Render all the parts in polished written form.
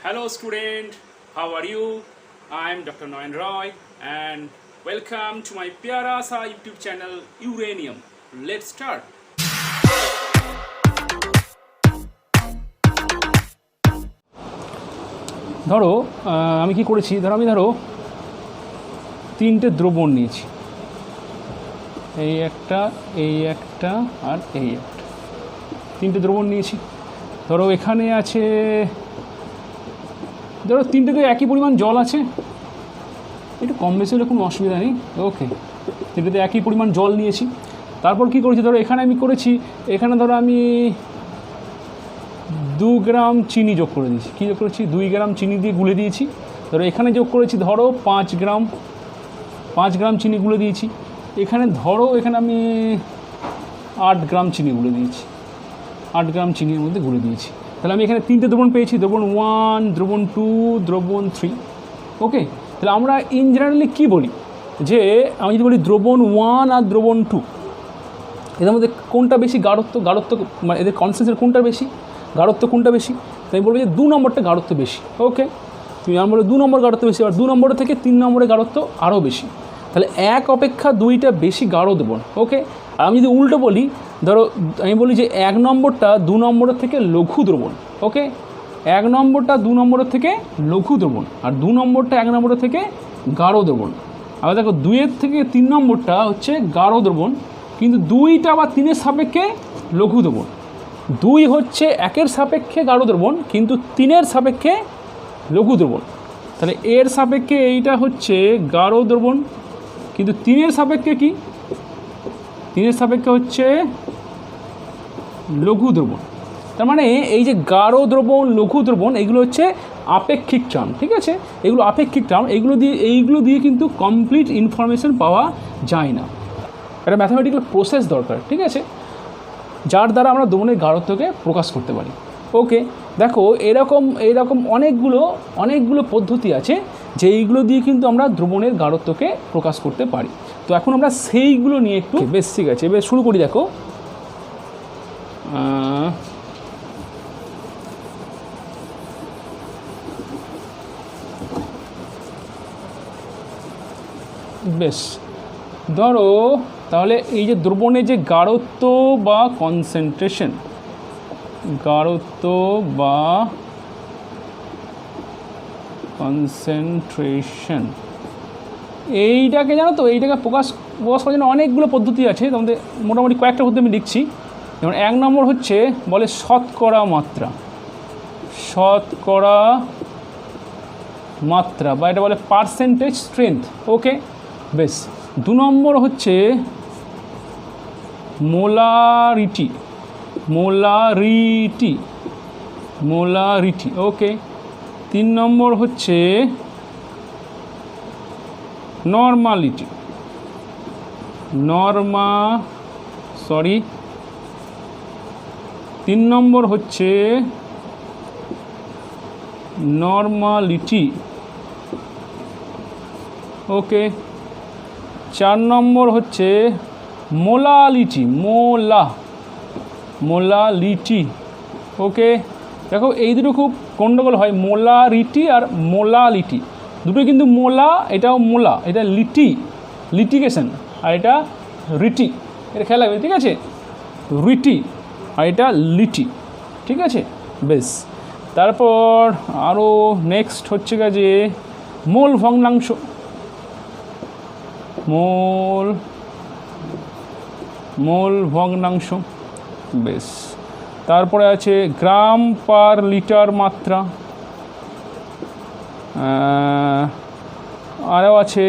Hello student, how are you? I am Dr. Noyan Roy and welcome to my Pyara Sa YouTube channel Uranium. Let's start. ধরো আমি কি করেছি, আমি তিনটে দ্রবণ নিয়েছি, এই একটা আর এই একটা, তিনটে দ্রবণ নিয়েছি। ধরো এখানে আছে, ধরো তিনটেতে একই পরিমাণ জল আছে, একটু কম বেশি হলে কোনো অসুবিধা নেই। ওকে, তিনটেতে একই পরিমাণ জল নিয়েছি। তারপর কি করেছি, ধরো এখানে আমি করেছি, এখানে ধরো আমি 2 গ্রাম চিনি যোগ করে দিয়েছি। কী যোগ করেছি? 2 গ্রাম চিনি দিয়ে গুলে দিয়েছি। ধরো এখানে যোগ করেছি ধরো 5 গ্রাম চিনি গুলে দিয়েছি। এখানে ধরো এখানে আমি 8 গ্রাম চিনি গুলে দিয়েছি, 8 গ্রাম চিনির মধ্যে গুলে দিয়েছি। তাহলে আমি এখানে তিনটে দ্রবণ পেয়েছি, দ্রবণ 1, দ্রবণ 2, দ্রবণ 3। ওকে, তাহলে আমরা ইন জেনারেলি কী বলি, যে আমি যদি বলি দ্রবণ 1 আর দ্রবণ 2, এদের মধ্যে কোনটা বেশি গাঢ়ত্ব, মানে এদের কনসেন্ট্রেশন কোনটা বেশি, গাঢ়ত্ব কোনটা বেশি? তাই আমি বলবো যে 2 নম্বরটা গাঢ়ত্ব বেশি। ওকে, তুমি আমার বলো 2 নম্বর গাঢ়ত্ব বেশি, আর 2 নম্বরের থেকে 3 নম্বরের গাঢ়ত্ব আরও বেশি। তাহলে 1 অপেক্ষা 2টা বেশি গাঢ় দ্রবণ। ওকে, আর আমি যদি উল্টো বলি, ধরো আমি বলি যে 1 নম্বরটা 2 নম্বরের থেকে লঘু দ্রবণ। ওকে, 1 নম্বরটা 2 নম্বরের থেকে লঘু দ্রবণ, আর 2 নম্বরটা 1 নম্বরের থেকে গাঢ় দ্রবণ। আবার দেখো 2-এর থেকে 3 নম্বরটা হচ্ছে গাঢ় দ্রবণ, কিন্তু 2টা বা 3-এর সাপেক্ষে লঘু দ্রবণ। 2 হচ্ছে 1-এর সাপেক্ষে গাঢ় দ্রবণ, কিন্তু 3-এর সাপেক্ষে লঘু দ্রবণ। তাহলে এর সাপেক্ষে এইটা হচ্ছে গাঢ় দ্রবণ, কিন্তু 3-এর সাপেক্ষে কি? 3-এর সাপেক্ষে হচ্ছে লঘু দ্রবণ। তার মানে এই যে গাঢ় দ্রবণ, লঘু দ্রবণ, এগুলো হচ্ছে আপেক্ষিক টার্ম। ঠিক আছে, এগুলো আপেক্ষিক টার্ম, এইগুলো দিয়ে কিন্তু কমপ্লিট ইনফরমেশন পাওয়া যায় না। একটা ম্যাথামেটিক্যাল প্রসেস দরকার, ঠিক আছে, যার দ্বারা আমরা দ্রবণের গাঢ়ত্বকে প্রকাশ করতে পারি। ওকে, দেখো এরকম অনেকগুলো পদ্ধতি আছে, যে এইগুলো দিয়ে কিন্তু আমরা দ্রবণের গাঢ়ত্বকে প্রকাশ করতে পারি। তো এখন আমরা সেইগুলো নিয়ে একটু বেশ, ঠিক আছে, এবার শুরু করি। দেখো বেশ, ধরো তাহলে এই যে দ্রবণের যে গাঢ়ত্ব বা কনসেন্ট্রেশন, এইটাকে জানো তো, এইটাকে প্রকাশ করার জন্য অনেকগুলো পদ্ধতি আছে। তোমাদের মোটামুটি কয়েকটা পদ্ধতি আমি লিখছি। যেমন 1 নম্বর হচ্ছে বলে শতকরা মাত্রা, বা এটা বলে পার্সেন্টেজ স্ট্রেংথ। ওকে, বেশ। 2 নম্বর হচ্ছে মোলারিটি। ওকে, 3 নম্বর হচ্ছে নর্মালিটি। 3 নম্বর হচ্ছে নর্মালিটি। ওকে, 4 নম্বর হচ্ছে মোলালিটি। ওকে, দেখো এই দুটো খুব গণ্ডগোল হয়, মোলারিটি আর মোলালিটি, দুটো কিন্তু মোলা, এটাও মোলা, এটা লিটিগেশন, আর এটা রিটি, এটা খেয়াল লাগবে। ঠিক আছে, রিটি আর এটা লিটি। ঠিক আছে, বেশ। তারপর আরও নেক্সট হচ্ছে যে মোল ভগ্নাংশ, বেশ। তারপরে আছে গ্রাম পার লিটার মাত্রা, আরও আছে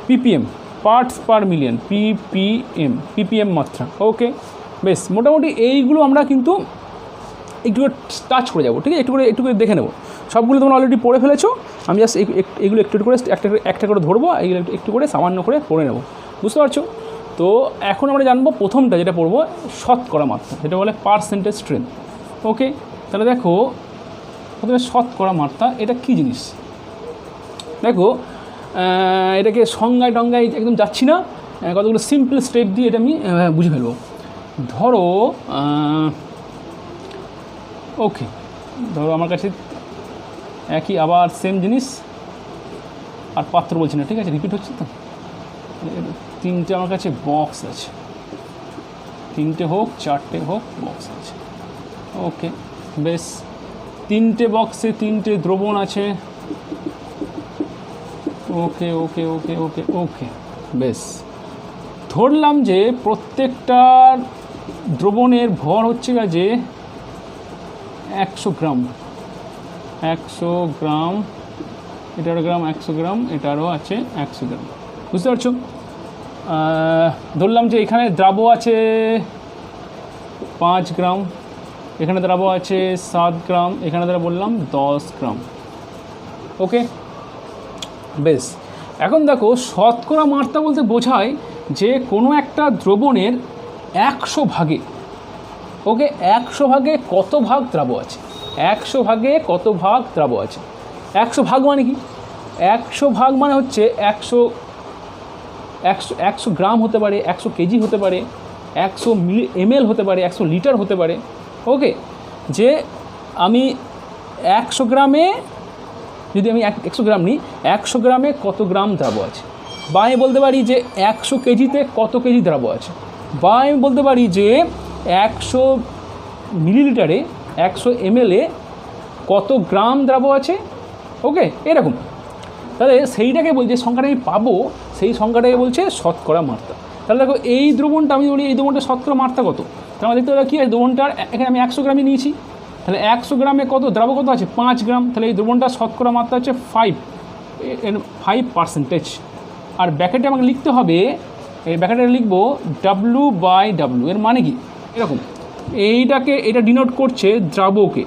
PPM, parts per million, PPM মাত্রা। ওকে, বেশ। মোটামুটি এইগুলো আমরা কিন্তু একটু টাচ করে যাবো। ঠিক আছে, একটু করে দেখে নেবো। সবগুলো তোমরা অলরেডি পড়ে ফেলেছো, আমি জাস্ট এগুলো একটু করে একটা করে ধরবো, এইগুলো একটু করে সামান্য করে পড়ে নেবো, বুঝতে পারছো? তো এখন আমরা জানবো প্রথমটা যেটা পড়বো, শতকরা মাত্রা, যেটা বলে পার্সেন্টেজ স্ট্রেংথ। ওকে, তাহলে দেখো প্রথমে শতকরা মাত্রা, এটা কী জিনিস? দেখো এটাকে সংজ্ঞায় একদম যাচ্ছি না, কতগুলো সিম্পল স্টেপ দিয়ে এটা আমি বুঝে ফেলবো। ধরো ওকে, ধরো আমার কাছে একই আবার সেম জিনিস, আর পাত্র বলছি না, ঠিক আছে, রিপিট হচ্ছে তো। তিনটে আমার কাছে বক্স আছে, তিনটে হোক চারটে হোক বক্স আছে। ওকে বেশ, তিনটে বক্সে তিনটে দ্রবণ আছে। ওকে ওকে ওকে ওকে ওকে বেশ, ধরলাম যে প্রত্যেকটার দ্রবণের ভর হচ্ছে যে 100 গ্রাম, 100 গ্রাম, এটারও গ্রাম 100 গ্রাম, এটারও আছে 100 গ্রাম, বুঝতে পারছো? ধরলাম যে এখানে দ্রাব আছে 5 গ্রাম, এখানে দ্রাব আছে 7 গ্রাম, এখানে দ্বারা বললাম 10 গ্রাম। ওকে বেশ, এখন দেখো শতকরা মাত্রা বলতে বোঝায় যে কোনো একটা দ্রবণের 100 ভাগে, ওকে 100 ভাগে কত ভাগ দ্রাব আছে, 100 ভাগে কত ভাগ দ্রাব আছে। 100 ভাগ মানে কি? 100 ভাগ মানে হচ্ছে 100 গ্রাম হতে পারে, 100 কেজি হতে পারে, 100 ml হতে পারে, 100 লিটার হতে পারে। ওকে, যে আমি 100 গ্রামে, যদি আমি 100 গ্রাম নিই, 100 গ্রামে কত গ্রাম দ্রাব আছে, বা আমি বলতে পারি যে 100 কেজিতে কত কেজি দ্রাব আছে, বা আমি বলতে পারি যে 100 মিলিলিটারে 100 ml কত গ্রাম দ্রাব আছে। ওকে, এরকম। তাহলে সেইটাকে বলছে, সংখ্যাটা আমি পাবো, সেই সংখ্যাটাকে বলছে শতকরা মাত্রা। তাহলে দেখো এই দ্রবণটা আমি বলি, এই দ্রবণটা শতকরা মাত্রা কত, তাহলে আমরা দেখতে পাবো কী আছে, দ্রবণটার এখানে আমি 100 গ্রামই নিয়েছি, তাহলে 100 গ্রামে কত দ্রাব কত আছে, 5 গ্রাম, তাহলে এই দ্রবণটার শতকরা মাত্রা হচ্ছে 5%। আর ব্যাকেটে আমাকে লিখতে হবে, এই ব্যাকেটে লিখবো W/W, এর মানে কি এরকম, এটা ডিনোট করছে দ্রাবকে,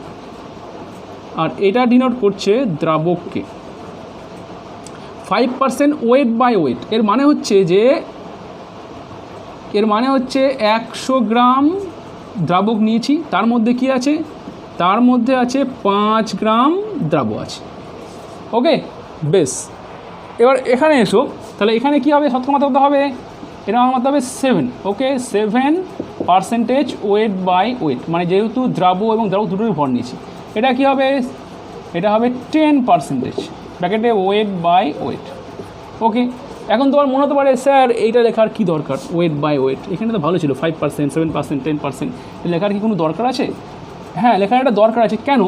আর এটা ডিনোট করছে দ্রাবককে। 5% ওয়েট বাই ওয়েট, এর মানে হচ্ছে 100 গ্রাম দ্রাবক নিয়েছি, তার মধ্যে কি আছে, তার মধ্যে আছে 5 গ্রাম দ্রাব আছে। ওকে বেশ, এবার এখানে এসো, তাহলে এখানে কী হবে, শতকরা মাত্রা হবে, এটা আমার মাত্রা হবে 7। ওকে, 7% ওয়েট বাই ওয়েট, মানে যেহেতু দ্রাব এবং দ্রাবক দুটোই ভর নিয়েছি, এটা কী হবে, এটা হবে 10% ব্র্যাকেটে ওয়েট বাই ওয়েট। ওকে, এখন তোমার মনে হতে পারে স্যার এইটা লেখার কী দরকার, ওয়েট বাই ওয়েট, এখানে তো ভালো ছিল 5%, 7%, 10%, লেখার কি কোনো দরকার আছে? হ্যাঁ, লেখার একটা দরকার আছে। কেন?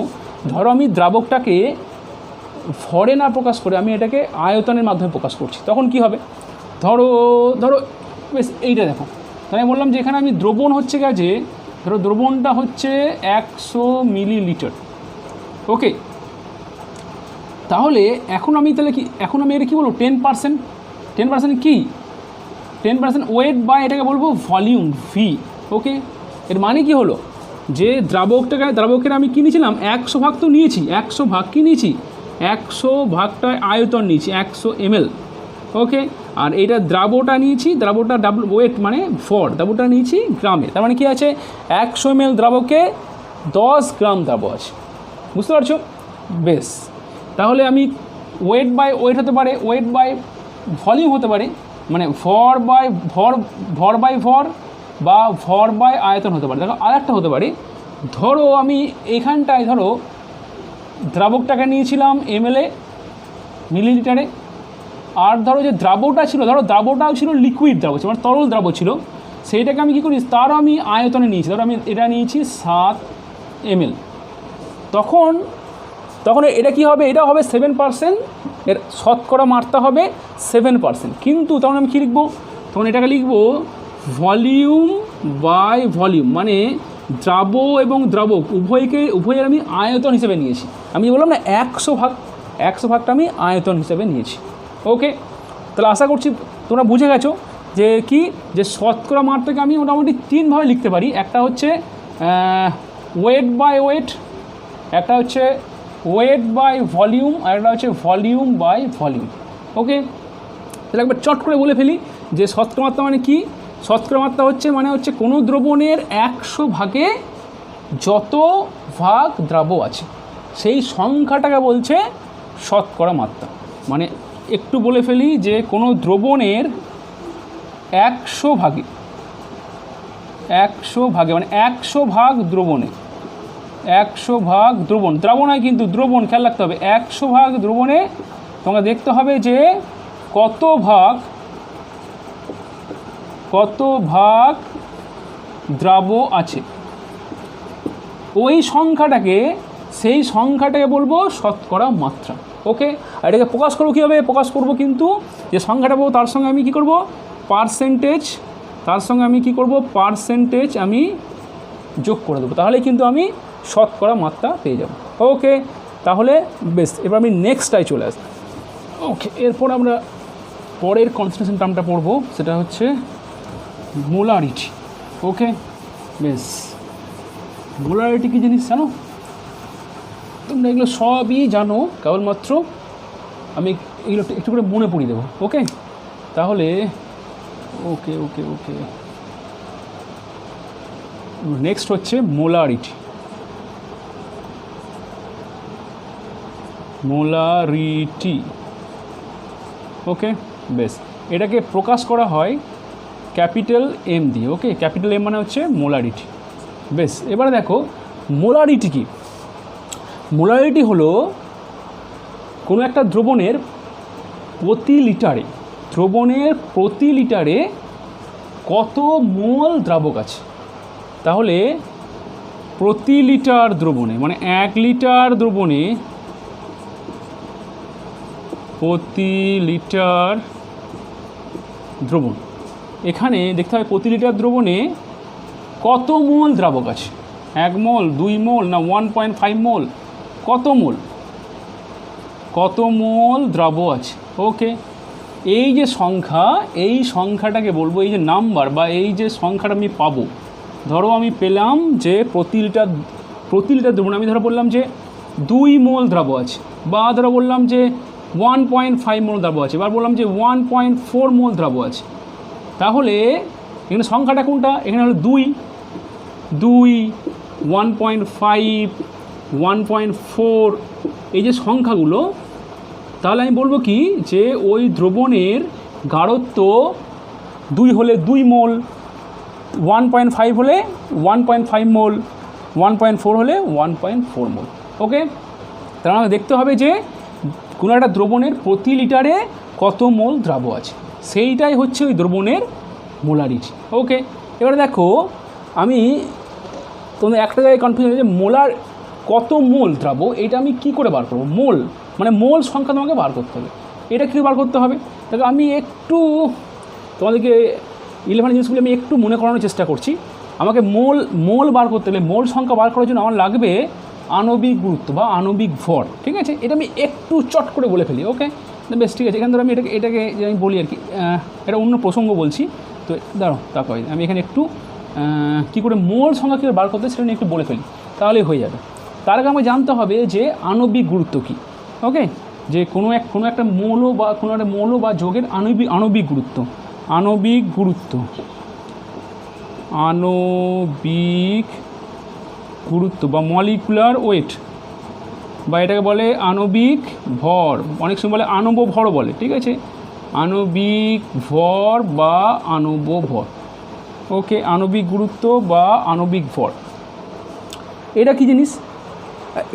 ধরো আমি দ্রাবকটাকে ভরে না প্রকাশ করে আমি এটাকে আয়তনের মাধ্যমে প্রকাশ করছি, তখন কি হবে, ধরো বেশ এইটা দেখো, তাই আমি বললাম যে এখানে আমি দ্রবণ হচ্ছে যে, ধরো দ্রবণটা হচ্ছে 100 মিলিলিটার। ওকে, তাহলে এখন আমি এটা কী বলবো, 10% কি, 10% ওয়েট বা এটাকে বলবো ভলিউম ভি। ওকে, এর মানে কি হলো, যে দ্রাবকের আমি কী নিয়েছিলাম, 100 ভাগ তো নিয়েছি, 100 ভাগ কি নিয়েছি, 100 ভাগটা আয়তন নিয়েছি 100 ml। ওকে, আর এইটা দ্রাবটা নিয়েছি, দ্রাবটা ওয়েট মানে ভর, দ্রাবটা নিয়েছি গ্রামে, তার মানে কি আছে, 100 ml দ্রাবকে 10 গ্রাম দ্রাব আছে, বুঝতে পারছো? বেশ, তাহলে আমি ওয়েট বাই ওয়েট হতে পারে, ওয়েট বাই ভলিউম হতে পারে, মানে ভর বাই ভর বা ভর বাই আয়তন হতে পারে। দেখো আরেকটা হতে পারে, ধরো আমি এখানটায় ধরো দ্রাবকটাকে নিয়েছিলাম ml মিলিলিটারে, আর ধরো যে দ্রাবটা ছিল, ধরো দ্রাবটাও ছিল লিকুইড দ্রাব, মানে তরল দ্রাব ছিল, সেইটাকে আমি কী করি, তারও আমি আয়তনে নিয়েছি, ধরো আমি এটা নিয়েছি 7 ml, তখন এটা কী হবে, এটা হবে 7%, এর শতকরা মাত্রা হবে 7%, কিন্তু তখন আমি কী লিখবো, তখন এটাকে লিখবো ভলিউম বাই ভলিউম, মানে দ্রাব এবং দ্রাবক উভয়ের আমি আয়তন হিসেবে নিয়েছি। আমি বললাম না 100 ভাগটা আমি আয়তন হিসেবে নিয়েছি। ওকে, তাহলে আশা করছি তোমরা বুঝে গেছো যে শতকরা মাত্রাকে আমি মোটামুটি 3 ভাবে লিখতে পারি, একটা হচ্ছে ওয়েট বাই ওয়েট, একটা হচ্ছে ওয়েট বাই ভলিউম, আর একটা হচ্ছে ভলিউম বাই ভলিউম। ওকে, তাহলে একবার চট করে বলে ফেলি যে শতকরা মাত্রা মানে কি, শতকরা মাত্রা হচ্ছে কোনো দ্রবণের 100 ভাগে যত ভাগ দ্রাব আছে সেই সংখ্যাটাকে বলছে শতকরা মাত্রা। মানে একটু বলে ফেলি যে কোনো দ্রবণের 100 ভাগে মানে 100 ভাগ দ্রবণে 100 ভাগ দ্রবণ, দ্রাবণ হয় কিন্তু দ্রবণ, খেয়াল রাখতে হবে। 100 ভাগ দ্রবণে তোমাকে দেখতে হবে যে কত ভাগ দ্রাব্য আছে। ওই সংখ্যাটাকে, সেই সংখ্যাটাকে বলবো শতকরা মাত্রা। ওকে, আর এটাকে প্রকাশ করবো কীভাবে? প্রকাশ করবো কিন্তু যে সংখ্যাটা পাবো তার সঙ্গে আমি কী করবো? পার্সেন্টেজ, তার সঙ্গে আমি কী করবো? পার্সেন্টেজ আমি যোগ করে দেবো, তাহলে কিন্তু আমি শতকরা মাত্রা পেয়ে যাব। ওকে, তাহলে বেশ, এবার আমি নেক্সটটাই চলে আসবো। ওকে, এরপর আমরা পরের কনসেন্ট্রেশন টার্মটা পড়বো, সেটা হচ্ছে মোলারিটি। ওকে, বেশ, মোলারিটি কী জিনিস জানো? তোমরা এগুলো সবই জানো, কেবলমাত্র আমি এগুলো একটু করে মনে পড়িয়ে দেবো। ওকে, তাহলে ওকে ওকে ওকে নেক্সট হচ্ছে মোলারিটি। মোলারিটি, ওকে, বেশ, এটাকে প্রকাশ করা হয় ক্যাপিটাল এম দিয়ে। ওকে, ক্যাপিটাল এম মানে হচ্ছে মোলারিটি। বেশ, এবারে দেখো মোলারিটি কি। মোলারিটি হলো কোনো একটা দ্রবণের প্রতি লিটারে কত মোল দ্রাবক আছে। তাহলে প্রতি লিটার দ্রবণে, মানে 1 লিটার দ্রবণে, প্রতি লিটার দ্রবণ, এখানে দেখতে হবে প্রতি লিটার দ্রবণে কত মোল দ্রাবক আছে। 1 মোল, 2 মোল, না 1.5 মোল, কত মোল দ্রাব্য আছে। ওকে, এই যে সংখ্যা, এই সংখ্যাটাকে বলবো, এই যে নাম্বার বা এই যে সংখ্যাটা আমি পাবো, ধরো আমি পেলাম যে প্রতি লিটার দ্রবণ আমি ধরো বললাম যে 2 মোল দ্রাব্য আছে, বা ধরো বললাম যে 1.5 মোল দ্রাব্য আছে, এবার বললাম যে 1.4 মোল দ্রাব্য আছে। তাহলে এখানে সংখ্যাটা কোনটা? এখানে হলো 2, 1.5, 1.4, এই যে সংখ্যাগুলো, তাহলে আমি বলবো কি যে ওই দ্রবণের গাঢ়ত্ব 2 হলে 2 মোল, 1.5 হলে 1.5 মোল, 1.4 হলে 1.4 মোল। ওকে, তাহলে আমাকে দেখতে হবে যে কোনো একটা দ্রবণের প্রতি লিটারে কত মোল দ্রাব্য আছে, সেইটাই হচ্ছে ওই দ্রবণের মোলারিটি। ওকে, এবারে দেখো আমি তোমাদের একটা জায়গায় কনফিউশন যে মোলার কত মোল দ্রাব্য, এটা আমি কি করে বার করবো? মোল মানে মোল সংখ্যা তোমাকে বার করতে হবে। এটা কী বার করতে হবে? দেখো আমি একটু তোমাদেরকে 11 জিনিসগুলো আমি একটু মনে করানোর চেষ্টা করছি। আমাকে মোল বার করতে গেলে, মোল সংখ্যা বার করার জন্য আমার লাগবে আণবিক গুরুত্ব বা আণবিক ভর। ঠিক আছে, এটা আমি একটু চট করে বলে ফেলি। ওকে, বেশ, ঠিক আছে। এখান ধরে আমি এটাকে যে আমি বলি আর কি, এটা অন্য প্রসঙ্গ বলছি, তো দাঁড়ো তারপর আমি এখানে একটু কী করে মোল সংখ্যা কীভাবে বার করতে সেটা নিয়ে একটু বলে ফেলি, তাহলেই হয়ে যাবে। তার আগে আমাকে জানতে হবে যে আণবিক গুরুত্ব কী। ওকে, যে কোনো একটা মৌল বা যৌগের আণবিক গুরুত্ব বা মলিকুলার ওয়েট, বা এটাকে বলে আণবিক ভর, অনেক সময় বলে আণব ভরও বলে। ঠিক আছে, আণবিক ভর বা আণব ভর। ওকে, আণবিক গুরুত্ব বা আণবিক ভর, এটা কী জিনিস?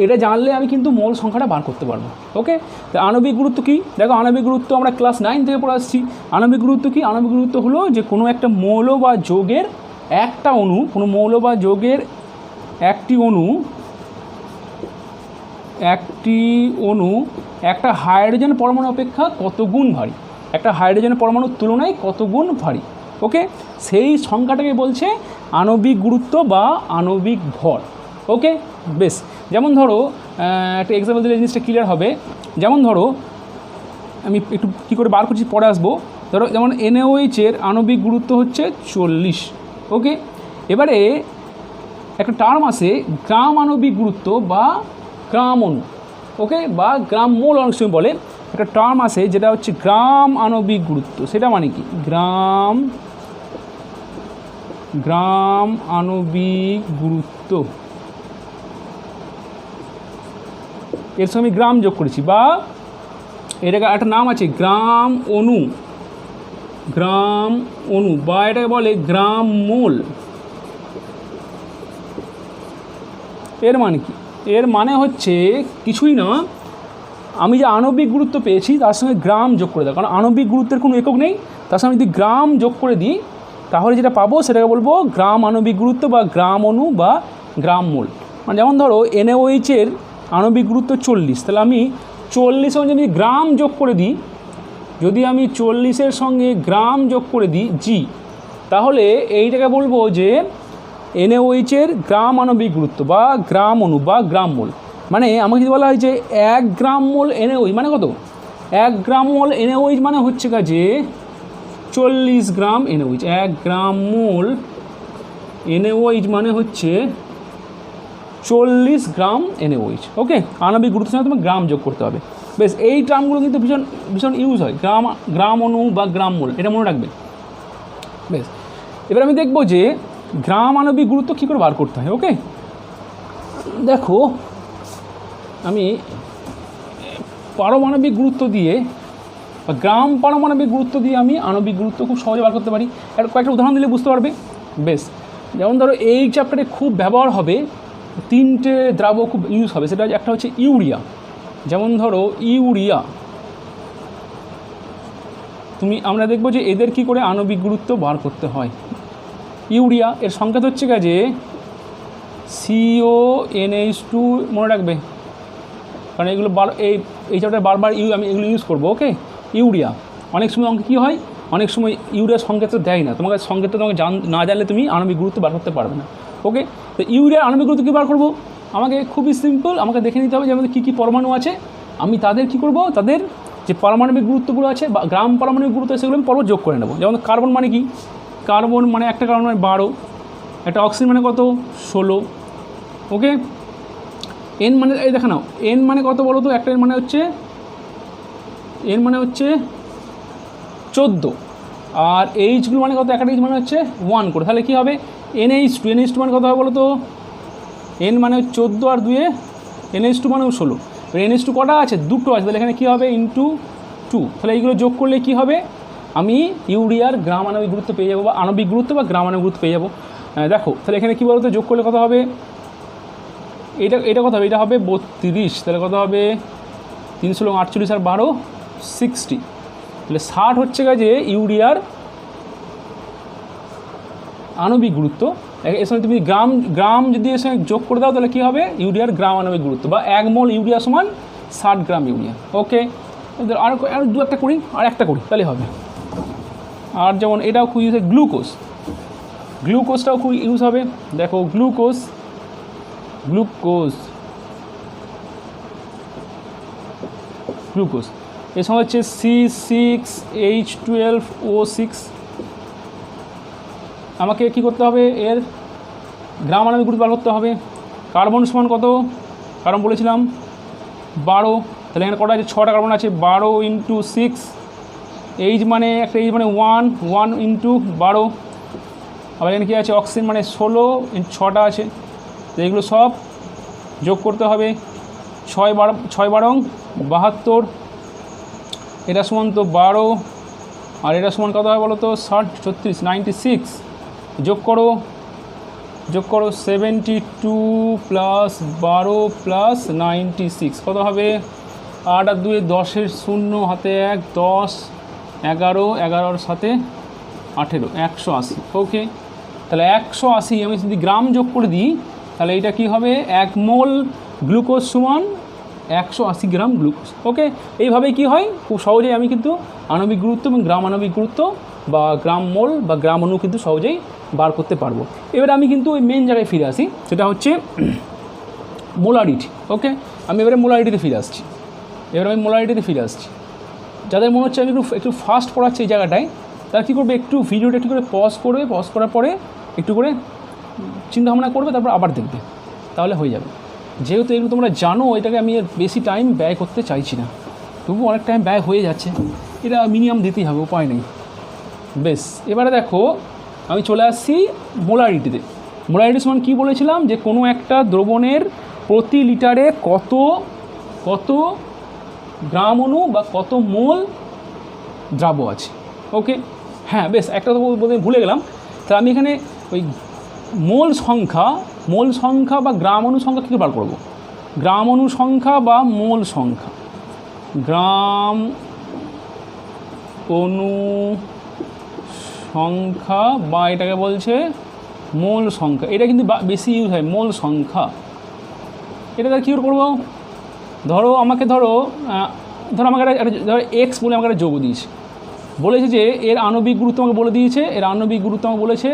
এটা জানলে আমি কিন্তু মোল সংখ্যাটা বার করতে পারবো। ওকে, তো আণবিক গুরুত্ব কী? দেখো, আণবিক গুরুত্ব আমরা ক্লাস 9 থেকে পড়ে আসছি। আণবিক গুরুত্ব কী? আণবিক গুরুত্ব হলো যে কোনো একটা মৌল বা যৌগের একটা অণু, কোনো মৌল বা যৌগের একটি অণু একটা হাইড্রোজেন পরমাণু অপেক্ষা কত গুণ ভারী, একটা হাইড্রোজেন পরমাণুর তুলনায় কত গুণ ভারী। ওকে, সেই সংখ্যাটাকে বলছে আণবিক গুরুত্ব বা আণবিক ভর। ওকে, বেশ, যেমন ধরো একটা এক্সাম্পল দিলে জিনিসটা ক্লিয়ার হবে। যেমন ধরো আমি একটু কী করে বার করছি পরে আসবো। ধরো যেমন NaOH এর আণবিক গুরুত্ব হচ্ছে 40। ওকে, এবারে একটা টার্ম আছে গ্রাম আণবিক গুরুত্ব বা গ্রাম অণু। ওকে, বা গ্রাম মোল অনেক সময় বলে। একটা টার্ম আছে যেটা হচ্ছে গ্রাম আণবিক গুরুত্ব। সেটা মানে কি? গ্রাম আণবিক গুরুত্ব, এর সঙ্গে আমি গ্রাম যোগ করেছি, বা এটাকে একটা নাম আছে গ্রাম অণু, বা এটাকে বলে গ্রাম মোল। এর মানে কি? এর মানে হচ্ছে কিছুই না, আমি যে আণবিক গুরুত্ব পেয়েছি তার সঙ্গে গ্রাম যোগ করে দাও, কারণ আণবিক গুরুত্বের কোনো একক নেই, তার সঙ্গে যদি গ্রাম যোগ করে দিই তাহলে যেটা পাবো সেটাকে বলবো গ্রাম আণবিক গুরুত্ব বা গ্রাম অণু বা গ্রাম মোল। মানে যেমন ধরো NaOH-এর আণবিক গুরুত্ব 40, তাহলে আমি 40 সঙ্গে যদি গ্রাম যোগ করে দিই, যদি আমি 40-এর সঙ্গে গ্রাম যোগ করে দিই জি, তাহলে এইটাকে বলবো যে NaOH-এর গ্রাম আণবিক গুরুত্ব বা গ্রাম অণু বা গ্রাম মোল। মানে আমাকে যদি বলা হয় যে 1 গ্রাম মোল NaOH মানে কত, 1 গ্রাম মোল NaOH মানে হচ্ছে কাজে 40 গ্রাম NaOH। 1 গ্রাম মোল NaOH মানে হচ্ছে 40 গ্রাম NaOH। ওকে, আণবিক গুরুত্বের সঙ্গে তোমার গ্রাম যোগ করতে হবে। বেশ, এই টার্মগুলো কিন্তু ভীষণ ভীষণ ইউজ হয়, গ্রাম অণু বা গ্রাম মোল, এটা মনে রাখবে। বেশ, এবার আমি দেখব যে গ্রাম আণবিক গুরুত্ব কী করে বার করতে হয়। ওকে, দেখো আমি পারমাণবিক গুরুত্ব দিয়ে বা গ্রাম পারমাণবিক গুরুত্ব দিয়ে আমি আণবিক গুরুত্ব খুব সহজে বার করতে পারি। কয়েকটা উদাহরণ দিলে বুঝতে পারবে। বেশ, যেমন ধরো এই চ্যাপ্টারে খুব ব্যবহার হবে, 3টে দ্রাবক খুব ইউজ হবে, সেটা একটা হচ্ছে ইউরিয়া। যেমন ধরো ইউরিয়া, আমরা দেখব যে এদের কি করে আণবিক গুরুত্ব বার করতে হয়। ইউরিয়া এর সংকেত হচ্ছে কাজে CONH2, মনে রাখবে কারণ এগুলো এই চ্যাপ্টারে বারবার আমি এগুলো ইউজ করবো। ওকে, ইউরিয়া অনেক সময় অঙ্কে কী হয়, অনেক সময় ইউরিয়ার সংকেত দেয় না, তোমাকে সংকেত তোমাকে না জানলে তুমি আণবিক গুরুত্ব বার করতে পারবে না। ওকে, তো ইউরিয়ার আণবিক গুরুত্ব কী বার করবো, আমাকে খুবই সিম্পল, আমাকে দেখে নিতে হবে যে আমাদের কী কী পরমাণু আছে, আমি তাদের কী করব, তাদের যে পারমাণবিক গুরুত্বগুলো আছে বা গ্রাম পারমাণবিক গুরুত্ব সেগুলো আমি পরপর যোগ করে নেবো। যেমন কার্বন মানে কি, কার্বন মানে একটা কার্বন মানে 12, একটা অক্সিজেন মানে কত 16। ওকে, এন মানে এই দেখা নাও, এন মানে কত বলো তো, একটা এন মানে হচ্ছে 14, আর এইচগুলো মানে কত, একটা এইচ মানে হচ্ছে 1 করে, তাহলে কী হবে NH2 মানে কত হবে বলো তো, এন মানে 14 আর 2 NH2 মানে 16। NH2 কটা আছে, 2টো আছে, তাহলে এখানে কী হবে ইন্টু 2, তাহলে এইগুলো যোগ করলে কী হবে, আমি ইউরিয়ার গ্রাম আণবিক গুরুত্ব পেয়ে যাবো বা আণবিক গুরুত্ব বা গ্রাম আণবিক গুরুত্ব পেয়ে যাবো। দেখো তাহলে এখানে কী বলতো, যোগ করলে কত হবে, এটা কত হবে, এটা হবে 32, তাহলে কত হবে 348 আর 12 60, তাহলে 60 হচ্ছে কাজে ইউরিয়ার আণবিক গুরুত্ব। এর সঙ্গে তুমি গ্রাম যদি এর সঙ্গে যোগ করে দাও তাহলে কী হবে, ইউরিয়ার গ্রাম আণবিক গুরুত্ব বা 1 মোল ইউরিয়া সমান 60 গ্রাম ইউরিয়া। ওকে, আর দু একটা করি, আর একটা করি তাহলে হবে। আর যেমন এটাও খুব ইউজ হয়, গ্লুকোজটাও খুব ইউজ হবে। দেখো গ্লুকোজ এর সঙ্গে হচ্ছে C6H12O6। আমাকে কি করতে হবে, এর গ্রাম আণবিক গুরুত্ব বার করতে হবে। কার্বন সমান কত, কার্বন বলেছিলাম 12, তাহলে এখানে কটা আছে, 6টা কার্বন আছে, 12 × 6। এইচ মানে একটা এইচ মানে 1 × 12। আবার এখানে কী আছে, অক্সিজেন মানে 16, 6টা আছে, তো এগুলো সব যোগ করতে হবে। 6 12 72, এটা সমান তো 12, আর এটা সমান কত হয় বলো তো 60 36 96, যোগ করো 72 + 12 + 96 কত হবে, 8 আর 2 10-এর 0 হাতে 1 10 11 11-এর সাথে 18 180। ওকে, তাহলে 180 আমি যদি গ্রাম যোগ করে দিই তাহলে এটা কি হবে, 1 মোল গ্লুকোজ সমান 180 গ্রাম গ্লুকোজ। ওকে, এইভাবেই কি হয়, খুব সহজেই আমি কিন্তু আণবিক গুরুত্ব এবং গ্রাম আণবিক গুরুত্ব বা গ্রাম মোল বা গ্রাম অণু কিন্তু সহজেই বার করতে পারবো। এবার আমি কিন্তু ওই মেন জায়গায় ফিরে আসি, সেটা হচ্ছে মোলারিটি। ওকে, আমি এবারে মোলারিটিতে ফিরে আসছি। যাদের মনে হচ্ছে আমি একটু ফাস্ট পড়াচ্ছি এই জায়গাটায়, তারা কী করবে, একটু ভিডিওটা একটু করে পজ করার পরে একটু করে চিন্তাভাবনা করবে, তারপর আবার দেখবে, তাহলে হয়ে যাবে। যেহেতু এগুলো তোমরা জানো, এটাকে আমি আর বেশি টাইম ব্যয় করতে চাইছি না, তবু অনেক টাইম ব্যয় হয়ে যাচ্ছে, এটা মিনিমাম দিতেই হবে, উপায় নেই। বেশ, এবারে দেখো আমি চলে আসছি মোলারিটিতে। মোলারিটি সমান কী বলেছিলাম, যে কোনো একটা দ্রবণের প্রতি লিটারে কত গ্রাম অণু বা কত মোল দ্রাব্য আছে। ওকে, হ্যাঁ বেশ, একটা তো বলতে ভুলে গেলাম, তা আমি এখানে ওই মোল সংখ্যা মোল সংখ্যা বা গ্রাম অণু সংখ্যা কী বার করবো? গ্রাম অণু সংখ্যা বা মোল সংখ্যা, গ্রাম অণু সংখ্যা বা এটাকে বলছে মোল সংখ্যা। এটা কিন্তু বেশি ইউজ হয়, মোল সংখ্যা। এটা তার কী করবো? ধরো আমাকে ধরো এক্স বলে আমাকে একটা যৌগ দিয়েছে, বলেছে যে এর আণবিক গুরুত্ব আমাকে বলে দিয়েছে, এর আণবিক গুরুত্ব আমাকে বলেছে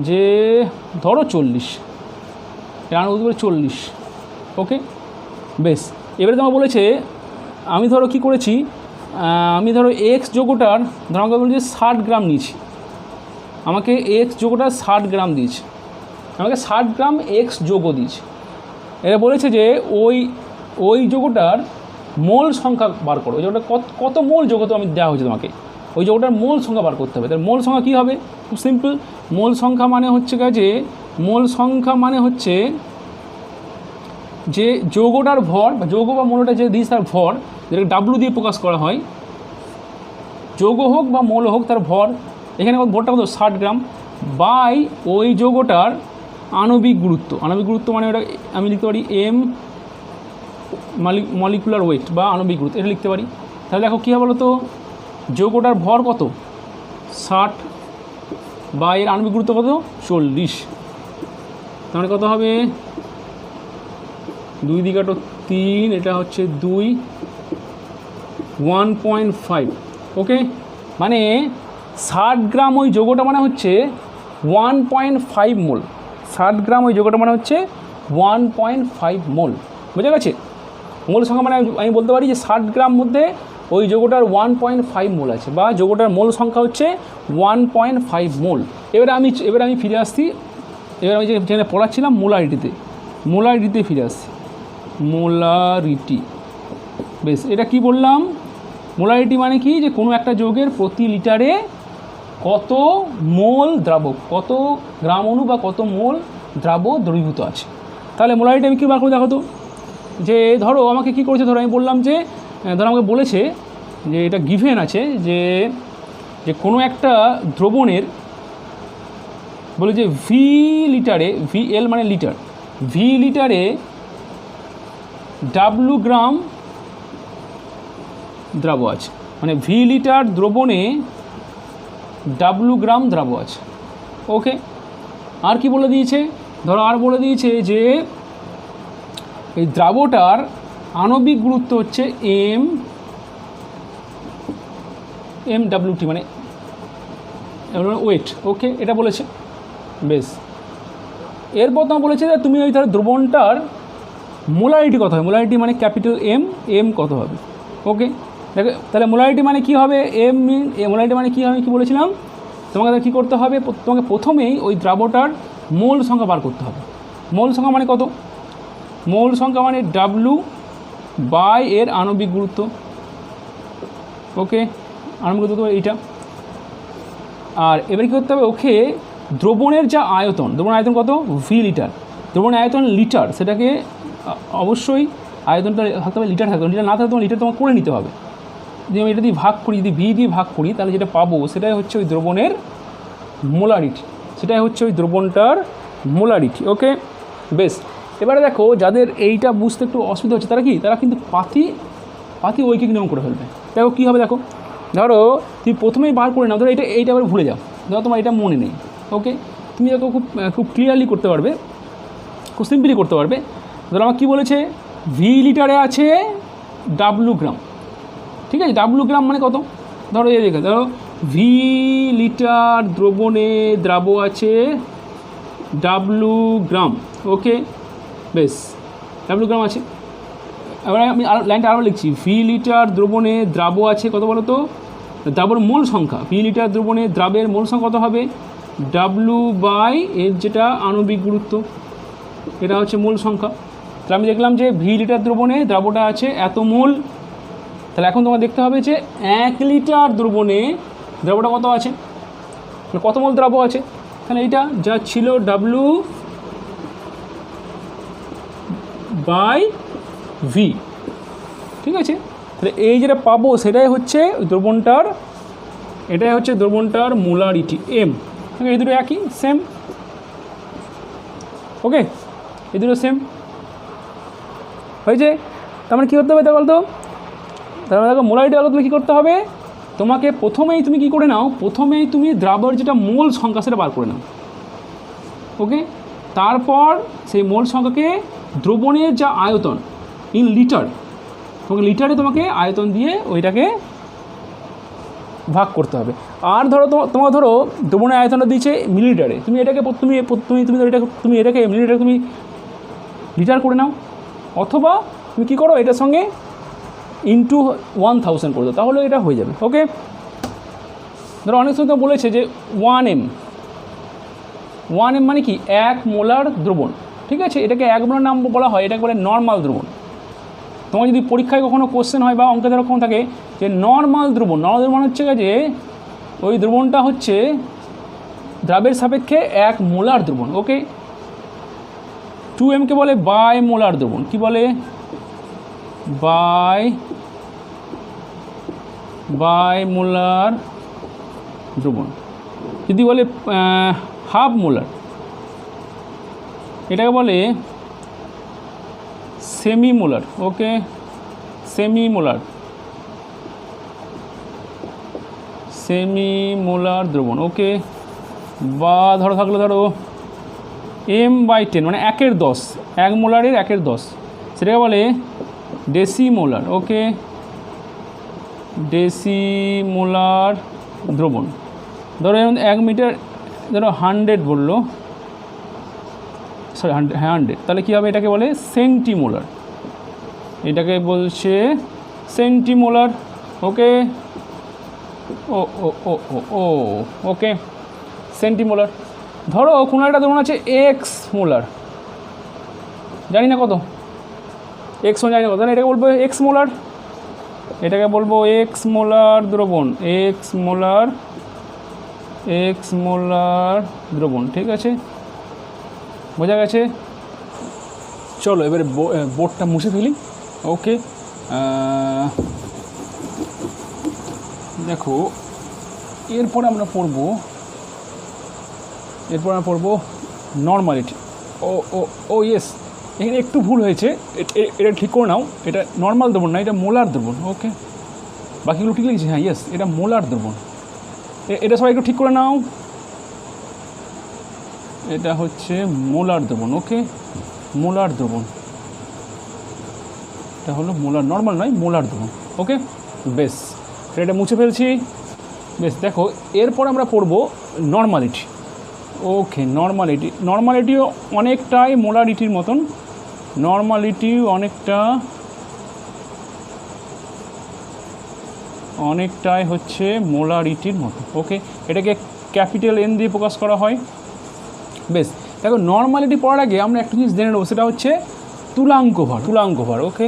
যে ধরো 40, এর আণবিক গুরুত্ব 40। ওকে, বেশ। এবারে তোমাকে বলেছে, আমি ধরো কী করেছি, আমি ধরো এক্স যৌগটার ধরো আমাকে বলেছে 60 গ্রাম নিয়েছি, আমাকে এক্স যৌগটা 60 গ্রাম দিয়েছে, আমাকে 60 গ্রাম এক্স যৌগ দিয়েছে। এরা বলেছে যে ওই যৌগটার মোল সংখ্যা বার করো, ওই যৌগটা কত মোল যৌগ তো আমি দেওয়া হয়েছে তোমাকে, ওই যৌগটার মোল সংখ্যা বার করতে হবে। তার মোল সংখ্যা কী হবে? খুব সিম্পল, মোল সংখ্যা মানে হচ্ছে মোল সংখ্যা মানে হচ্ছে যে যৌগটার ভর বা যৌগ বা মৌলটা যে দিয়েছে তার ভর, যেটাকে ডাব্লু দিয়ে প্রকাশ করা হয়, যৌগ হোক বা মৌল হোক তার ভর, এখানে ভরটা কত 60 গ্রাম, বাই ওই যৌগটার আণবিক গুরুত্ব। আণবিক গুরুত্ব মানে ওটা আমি লিখতে পারি এম মলিকুলার ওয়েট বা আণবিক গুরুত্ব, এটা লিখতে পারি। তাহলে দেখো কী হবে বলো তো, যৌগটার ভর কত 60 বা এর আণবিক গুরুত্ব কত 40, তাহলে কত হবে 2 × 3, এটা হচ্ছে 2, 1.5। ওকে, মানে 60 গ্রাম ওই যৌগটা মানে হচ্ছে 1.5 মোল, 60 গ্রাম ওই যৌগটা মানে হচ্ছে 1.5 মোল। বুঝা গেছে? মোল সংখ্যা মানে আমি বলতে পারি যে 60 গ্রাম মধ্যে ওই যৌগটার 1.5 মোল আছে, বা যৌগটার মোল সংখ্যা হচ্ছে 1.5 মোল। এবারে আমি ফিরে আসছি, এবার আমি যেখানে পড়াচ্ছিলাম মোলারিটিতে ফিরে আসছি। মোলারিটি, বেশ। এটা কি বললাম? মোলারিটি মানে কি, যে কোনো একটা যৌগের প্রতি লিটারে কত মোল দ্রাবক, কত গ্রাম অণু বা কত মোল দ্রাবক দ্রবীভূত আছে। তাহলে মোলারিটি আমি কী বার করে দেখো তো, যে ধরো আমাকে কী করেছে, ধরো আমি বললাম যে ধরো আমাকে বলেছে যে এটা গিভেন আছে যে কোনো একটা দ্রবণের বলে যে ভি লিটারে, VL মানে লিটার, ভি লিটারে ডাব্লু গ্রাম দ্রাব আছে, মানে ভি লিটার দ্রবণে ডাব্লু গ্রাম দ্রাব আছে। ওকে, আর কি বলে দিয়েছে, ধরো আর বলে দিয়েছে যে এই দ্রাবটার আণবিক গুরুত্ব হচ্ছে MWT মানে ওয়েট। ওকে, এটা বলেছে, বেশ। এরপর তোমার বলেছে যে তুমি ওই ধরো দ্রবণটার মোলারিটি কত হবে, মোলারিটি মানে ক্যাপিটাল এম কত হবে। ওকে, দেখো তাহলে মোলারিটি মানে কী হবে, মোলারিটি মানে কী হবে, কী বলেছিলাম তোমাকে কী করতে হবে, তোমাকে প্রথমেই ওই দ্রাবটার মোল সংখ্যা বার করতে হবে। মোল সংখ্যা মানে কত, মোল সংখ্যা মানে ডাব্লু বাই এর আণবিক গুরুত্ব। ওকে, আণবিক গুরুত্ব এইটা। আর এবারে কী করতে হবে, ওকে দ্রবণের যা আয়তন, দ্রবণের আয়তন কত, ভি লিটার, দ্রবণের আয়তন লিটার, সেটাকে অবশ্যই আয়তনটা থাকতে হবে লিটার, থাকতে হবে, লিটার না থাকতে লিটার তোমাকে করে নিতে হবে। যদি আমি এটা দিয়ে ভাগ করি, যদি ভি দিয়ে ভাগ করি, তাহলে যেটা পাবো সেটাই হচ্ছে ওই দ্রবণের মোলারিটি, সেটাই হচ্ছে ওই দ্রবণটার মোলারিটি। ওকে, বেশ। এবারে দেখো যাদের এইটা বুঝতে একটু অসুবিধা হচ্ছে তারা কিন্তু পাতি ঐকিক নিয়ম করে ফেলবে। দেখো কী হবে, দেখো ধরো তুমি প্রথমেই বার করে নাও, ধরো এইটা আবার ভুলে যাও, ধরো তোমার এটা মনে নেই। ওকে, তুমি দেখো খুব ক্লিয়ারলি করতে পারবে, খুব সিম্পলি করতে পারবে। ধরো আমার কী বলেছে, ভি লিটারে আছে ডাব্লু গ্রাম, ঠিক আছে, ডাব্লু গ্রাম মানে কত, ধরো এই দেখো, ধরো ভি লিটার দ্রবণে দ্রাব আছে ডাব্লু গ্রাম। ওকে, বেশ, ডাব্লু গ্রাম আছে। এবার আমি লাইনটা আরও লিখছি, ভি লিটার দ্রবণে দ্রাব আছে কত বলো তো, দ্রাবর মোল সংখ্যা, ভি লিটার দ্রবণে দ্রাবের মোল সংখ্যা কত হবে, ডাব্লু বাই এর যেটা আণবিক গুরুত্ব, এটা হচ্ছে মোল সংখ্যা। তাহলে আমি দেখলাম যে ভি লিটার দ্রবণে দ্রাবটা আছে এত মোল। তাহলে এখন তোমার দেখতে হবে যে 1 লিটার দ্রবণে দ্রাবটা কত আছে, কত মোল দ্রাব আছে। তাহলে এইটা যা ছিল ডাব্লু বাই ভি, ঠিক আছে। তাহলে এই যেটা পাবো সেটাই হচ্ছে দ্রবণটার, এটাই হচ্ছে দ্রবণটার মোলারিটি এম। এই দুটো একই সেম। ওকে। এই দুটো সেম হয়েছে। তার মানে কী করতে হবে তা বলতো, তার মানে দেখো মোলারিটি আলো তুমি কী করতে হবে, তোমাকে প্রথমেই তুমি কী করে নাও, প্রথমেই তুমি দ্রাবর যেটা মোল সংখ্যা সেটা বার করে নাও। ওকে, তারপর সেই মোল সংখ্যাকে দ্রবণের যা আয়তন ইন লিটার, তোমাকে লিটারে তোমাকে আয়তন দিয়ে ওইটাকে ভাগ করতে হবে। আর ধরো তোমার ধরো দ্রবণের আয়তনটা দিয়েছে মিলিলিটারে, তুমি এটাকে তুমি এটাকে মিলিলিটারে তুমি লিটার করে নাও, অথবা তুমি কী করো এটার সঙ্গে ইন্টু 1000 করে দাও, তাহলে এটা হয়ে যাবে। ওকে, ধরো অনেক সময় তো বলেছে যে 1m মানে কি 1 মোলার দ্রবণ, ঠিক আছে, এটাকে 1 মোলার নাম বলা হয়, এটাকে বলে নর্মাল দ্রবণ। তোমার যদি পরীক্ষায় কখনো কোশ্চেন হয় বা অঙ্কে এরকম থাকে যে নর্মাল দ্রবণ হচ্ছে যে ওই দ্রবণটা হচ্ছে দ্রাবের সাপেক্ষে 1 মোলার দ্রবণ। ওকে, 2m কে বলে বাই মোলার দ্রবণ, কি বলে বাই মোলার দ্রবণ। যদি বলে হাফ মোলার, এটাকে বলে সেমি মোলার। ওকে, সেমি মোলার দ্রবণ। ওকে, বা ধরো থাকলে ধরো m/10 মানে 1/10, 1 মোলারের 1/10, সেটাকে বলে ডেসিমোলার। ওকে, ডেসিমোলার দ্রবণ। ধরো 1 মিটার ধরো 100 বললো, সরি 100, তাহলে কী হবে, এটাকে বলে সেন্টিমোলার, এটাকে বলছে সেন্টিমোলার। ওকে, ও ও ও ও ও ওকে, সেন্টিমোলার। ধরো কোনো একটা দ্রবণ আছে এক্স মোলার, জানি না কত, এক্স জানি না কত, তাহলে এটাকে বলবো এক্স মোলার, এটাকে বলবো এক্স মোলার দ্রবণ, এক্স মোলার দ্রবণ। ঠিক আছে, বোঝা গেছে? চলো এবারে বোর্ডটা মুছে ফেলি। ওকে, দেখো এরপরে আমরা পড়বো নর্মালিটি। ও ইয়েস, এখানে একটু ভুল হয়েছে, এটা ঠিক করে নাও, এটা নর্মাল দ্রবণ না, এটা মোলার দ্রবণ। ওকে, বাকিগুলো ঠিক লিখেছি, হ্যাঁ ইয়েস, এটা মোলার দ্রবণ, এটা সবাই একটু ঠিক করে নাও, এটা হচ্ছে মোলার দ্রবণ। ওকে, মোলার দ্রবণ, এটা হলো মোলার, নর্মাল নয়, মোলার দ্রবণ। ওকে, বেশ, এটা মুছে ফেলছি। বেশ, দেখো এরপর আমরা পড়বো নর্মালিটি। ওকে, নর্মালিটিও অনেকটাই মোলারিটির মতন, অনেকটাই হচ্ছে মোলারিটির মতো। ওকে, এটাকে ক্যাপিটাল এন দিয়ে প্রকাশ করা হয়। বেশ, দেখো নর্মালিটি পড়ার আগে আমরা একটা জিনিস জেনে নেবো, সেটা হচ্ছে তুলাঙ্ক ভার। ওকে,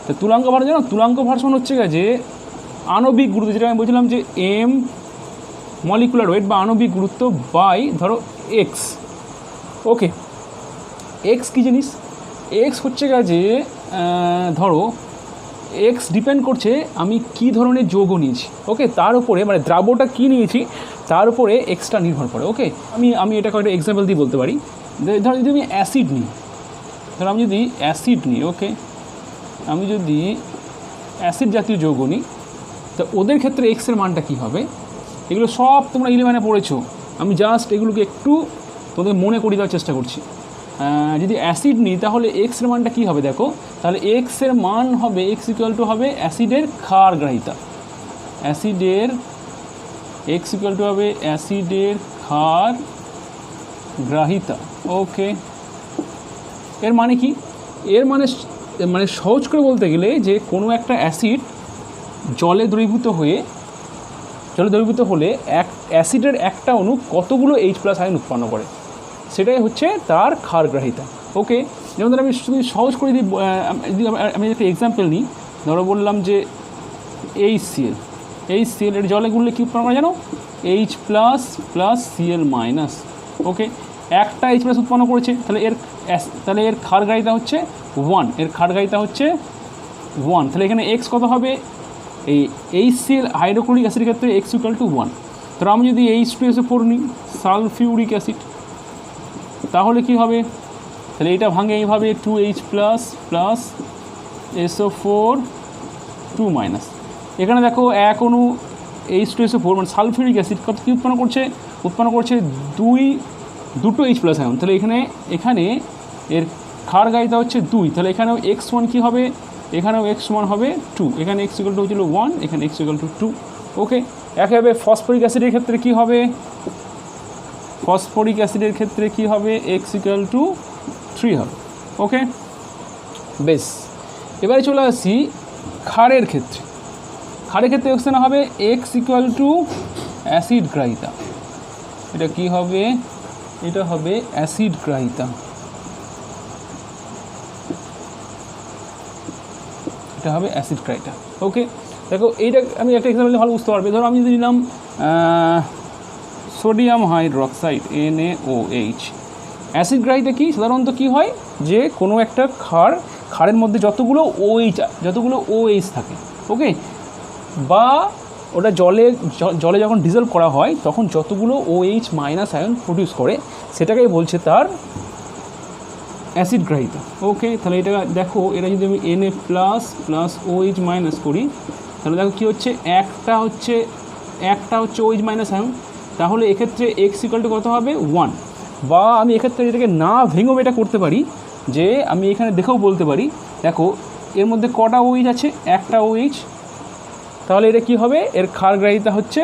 তো তুলাঙ্ক ভার জানো, তুলাঙ্ক ভার সমান হচ্ছে যে আণবিক গুরুত্ব, যেটা আমি বলছিলাম যে এম মলিকুলার ওয়েট বা আণবিক গুরুত্ব বাই ধরো এক্স। ওকে, এক্স কী জিনিস, এক্স হচ্ছে যে ধরো এক্স ডিপেন্ড করছে আমি কি ধরনের যৌগ নিয়েছি। ওকে, তার উপরে মানে দ্রাবটা কী নিয়েছি তার উপরে এক্সটা নির্ভর করে। ওকে, আমি এটাকে একটা এক্সাম্পল দিয়ে বলতে পারি, ধরো যদি আমি অ্যাসিড নিই, ওকে, আমি যদি অ্যাসিড জাতীয় যৌগ নিই, তো ওদের ক্ষেত্রে এক্সের মানটা কী হবে, এগুলো সব তোমরা 11-এ পড়েছো, আমি জাস্ট এগুলোকে একটু তোমাদের মনে করিয়ে দেওয়ার চেষ্টা করছি। যদি অ্যাসিড নিই তাহলে এক্সের মানটা কী হবে, দেখো তাহলে এক্সের মান হবে এক্স ইকুয়াল টু হবে অ্যাসিডের ক্ষারগ্রাহিতা, ক্ষারগ্রাহিতা। ওকে, এর মানে কি, এর মানে সহজ করে বলতে গেলে যে কোনো একটা অ্যাসিড জলে দ্রবীভূত হলে এক অ্যাসিডের একটা অণু কতগুলো H+ আয়ন উৎপন্ন করে, সেটাই হচ্ছে তার ক্ষারগ্রাহিতা। ওকে, যেমন ধর আমি শুধু সহজ করে দিই, আমি একটা এক্সাম্পল নিই, ধরো বললাম যে HCl এর জলে গুললে কী উৎপন্ন করে জানো, H+ Cl-। ওকে, একটা H+ উৎপন্ন করেছে, তাহলে এর ক্ষারগ্রাহিতা হচ্ছে 1, তাহলে এখানে এক্স কত হবে, এই HCl হাইড্রোক্লোরিক অ্যাসিডের ক্ষেত্রে x = 1। তাহলে আমি যদি H2SO4 নিই, সালফিউরিক অ্যাসিড, তাহলে কি হবে, তাহলে এটা ভাঙে এইভাবে 2H plus plus SO4 2 minus. এখানে দেখো এক অণু H2SO4 মানে সালফিউরিক অ্যাসিড কত কী উৎপন্ন করছে দুটো H প্লাস আয়ন। তাহলে এখানে এর ক্ষারগায়িতা হচ্ছে 2, তাহলে এখানেও x1 কী হবে, এখানেও x1 হবে 2, এখানে x = হচ্ছিল 1, এখানে x = 2। ওকে, একইভাবে ফসফরিক অ্যাসিডের ক্ষেত্রে কী হবে, ফসফরিক অ্যাসিডের ক্ষেত্রে কী হবে, x = 3 হবে। ওকে, বেশ, এবারে চলে আসি ক্ষারের ক্ষেত্রে। ক্ষারের ক্ষেত্রে অপশান হবে x = অ্যাসিড গ্রাহিতা। এটা কি হবে, এটা হবে অ্যাসিড গ্রাহিতা, এটা হবে অ্যাসিড গ্রাহিতা। ওকে, দেখো এইটা আমি একটা এক্সাম্পল ভালো বুঝতে পারবে। ধরো আমি যদি নিলাম সোডিয়াম হাইড্রক্সাইড NaOH। অ্যাসিড গ্রাহিতা কি সাধারণত কি হয়, যে কোনো একটা ক্ষারের মধ্যে যতগুলো OH থাকে, ওকে, বা ওটা জলে যখন ডিজলভ করা হয় তখন যতগুলো OH মাইনাস আয়ন প্রডিউস করে সেটাকেই বলছে তার অ্যাসিড গ্রাহিতা। ওকে, তাহলে এটা দেখো, এটা যদি আমি Na plus plus OH minus করি, তাহলে দেখো কী হচ্ছে, একটা হচ্ছে OH মাইনাস আয়ন, তাহলে এক্ষেত্রে x = কত হবে 1। বা আমি এক্ষেত্রে এটাকে না ভেঙেও এটা করতে পারি, যে আমি এখানে দেখেও বলতে পারি, দেখো এর মধ্যে কটা OH আছে, একটা OH, তাহলে এটা কি হবে, এর ক্ষারগ্রাহিতা হচ্ছে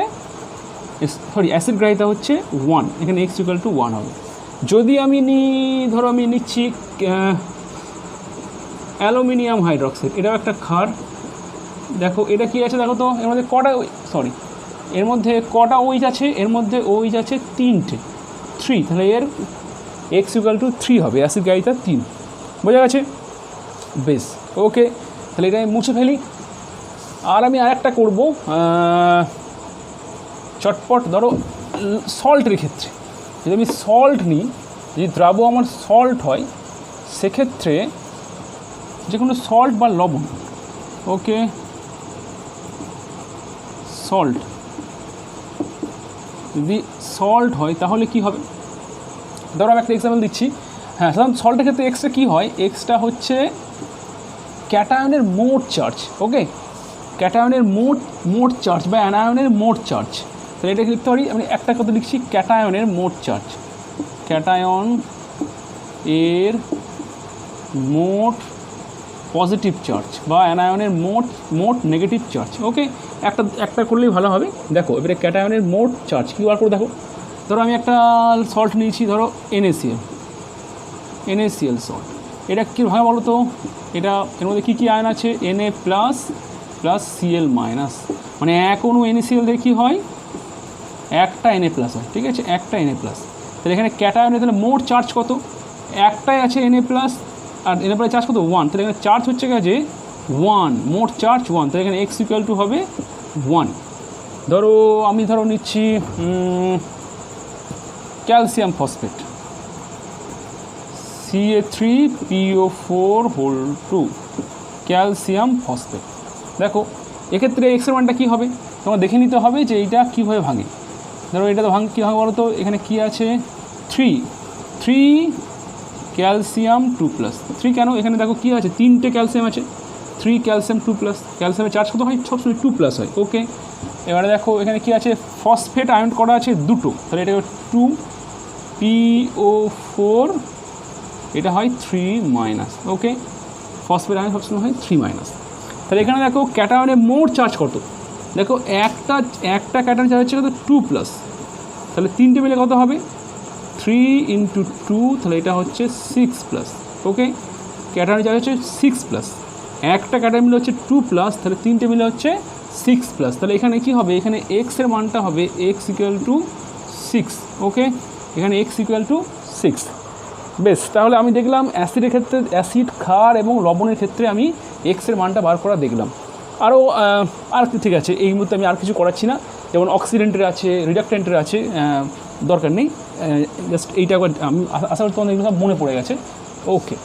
অ্যাসিড গ্রাহিতা হচ্ছে 1, এখানে x = 1 হবে। যদি আমি ধরো আমি নিচ্ছি অ্যালুমিনিয়াম হাইড্রক্সাইড, এটাও একটা ক্ষার। দেখো এটা কি আছে, দেখো তো এর মধ্যে কটা OH আছে, এর মধ্যে OH আছে 3টে, 3, তাহলে এর x = 3 হবে, অ্যাসিড গ্রাহিতা 3। বোঝা গেছে? বেশ, ওকে, তাহলে এটা আমি মুছে ফেলি। আর আমি আরেকটা করব চটপট। ধরো সল্টের ক্ষেত্রে যদি আমি সল্ট নিই, যদি দ্রাব আমার সল্ট হয়, সেক্ষেত্রে যে কোনো সল্ট বা লবণ, ওকে, সল্ট যদি সল্ট হয় তাহলে কি হবে, ধরো আমি একটা এক্সাম্পল দিচ্ছি। হ্যাঁ, সাধারণত সল্টের ক্ষেত্রে এক্সটা কী হয়, এক্সটা হচ্ছে ক্যাটায়নের মোট চার্জ। ওকে, ক্যাটায়নের মোট চার্জ বা অ্যানায়নের মোট চার্জ। তাহলে এটা লিখতে পারি, আমি একটা কথা লিখছি, ক্যাটায়নের মোট চার্জ, ক্যাটায়ন এর মোট পজিটিভ চার্জ বা অ্যানায়নের মোট নেগেটিভ চার্জ। ওকে, একটা করলেই ভালো হবে। দেখো এবারে ক্যাটায়নের মোট চার্জ কী বার করে দেখো। ধরো আমি একটা সল্ট নিয়েছি, ধরো NaCl সল্ট। এটা কী ভাবে বলো তো, এটা এর মধ্যে কী আয়ন আছে, Na plus plus Cl minus, মানে এক অণু NaCl দিয়ে কী হয়, একটা Na প্লাস হয়, ঠিক আছে, একটা Na প্লাস। তাহলে এখানে ক্যাটায়নের তাহলে মোট চার্জ কত, একটাই আছে Na প্লাস, আর Na প্লাস চার্জ কত 1, তাহলে এখানে চার্জ হচ্ছে গেছে 1, মোট চার্জ 1, তাহলে এখানে x = হবে 1। ধরো আমি নিচ্ছি calcium phosphate Ca3PO4 calcium phosphate. দেখো এক্ষেত্রে এক্সের মানটা কী হবে, তোমার দেখে নিতে হবে যে এইটা কীভাবে ভাঙে। ধরো এটা তো কী ভাঙে বলো তো, এখানে কী আছে 3 ক্যালসিয়াম 2+, 3 কেন, এখানে দেখো কী আছে, 3টে ক্যালসিয়াম আছে, 3 ক্যালসিয়াম 2+, ক্যালসিয়ামের চার্জ কত হয়, সবসময় 2+ হয়। ওকে, এবারে দেখো এখানে কী আছে, ফসফেট আয়ন করা আছে 2টো, তাহলে এটা 2PO4, এটা হয় 3-। ওকে, ফসফেট আয়ন সবসময় হয় 3-। তাহলে এখানে দেখো ক্যাটায়নের মোট চার্জ কত, দেখো একটা ক্যাটায়ন চার্জ হচ্ছে কত 2+, তাহলে 3টে মিলে কত হবে 3 × 2, তাহলে এটা হচ্ছে 6+। ওকে, ক্যাটায়ন চার্জ হচ্ছে 6+, একটা ক্যাটায়ন মিলে হচ্ছে 2+, তাহলে 3টে মিলে হচ্ছে 6+। তাহলে এখানে কি হবে, এখানে x এর মানটা হবে x = 6। ওকে, এখানে x = 6। বেশ, তাহলে আমি দেখলাম অ্যাসিডের ক্ষেত্রে, অ্যাসিড, ক্ষার এবং লবণের ক্ষেত্রে আমি x এর মানটা বার করা দেখলাম। আর ঠিক আছে, এই মুহূর্তে আমি আর কিছু করাচ্ছি না, যেমন অক্সিডেন্টের আছে, রিডাক্টেন্টের আছে, দরকার নেই, জাস্ট এইটা একবার আমি আশা করি তোমাদের এগুলো সব মনে পড়ে গেছে। ওকে,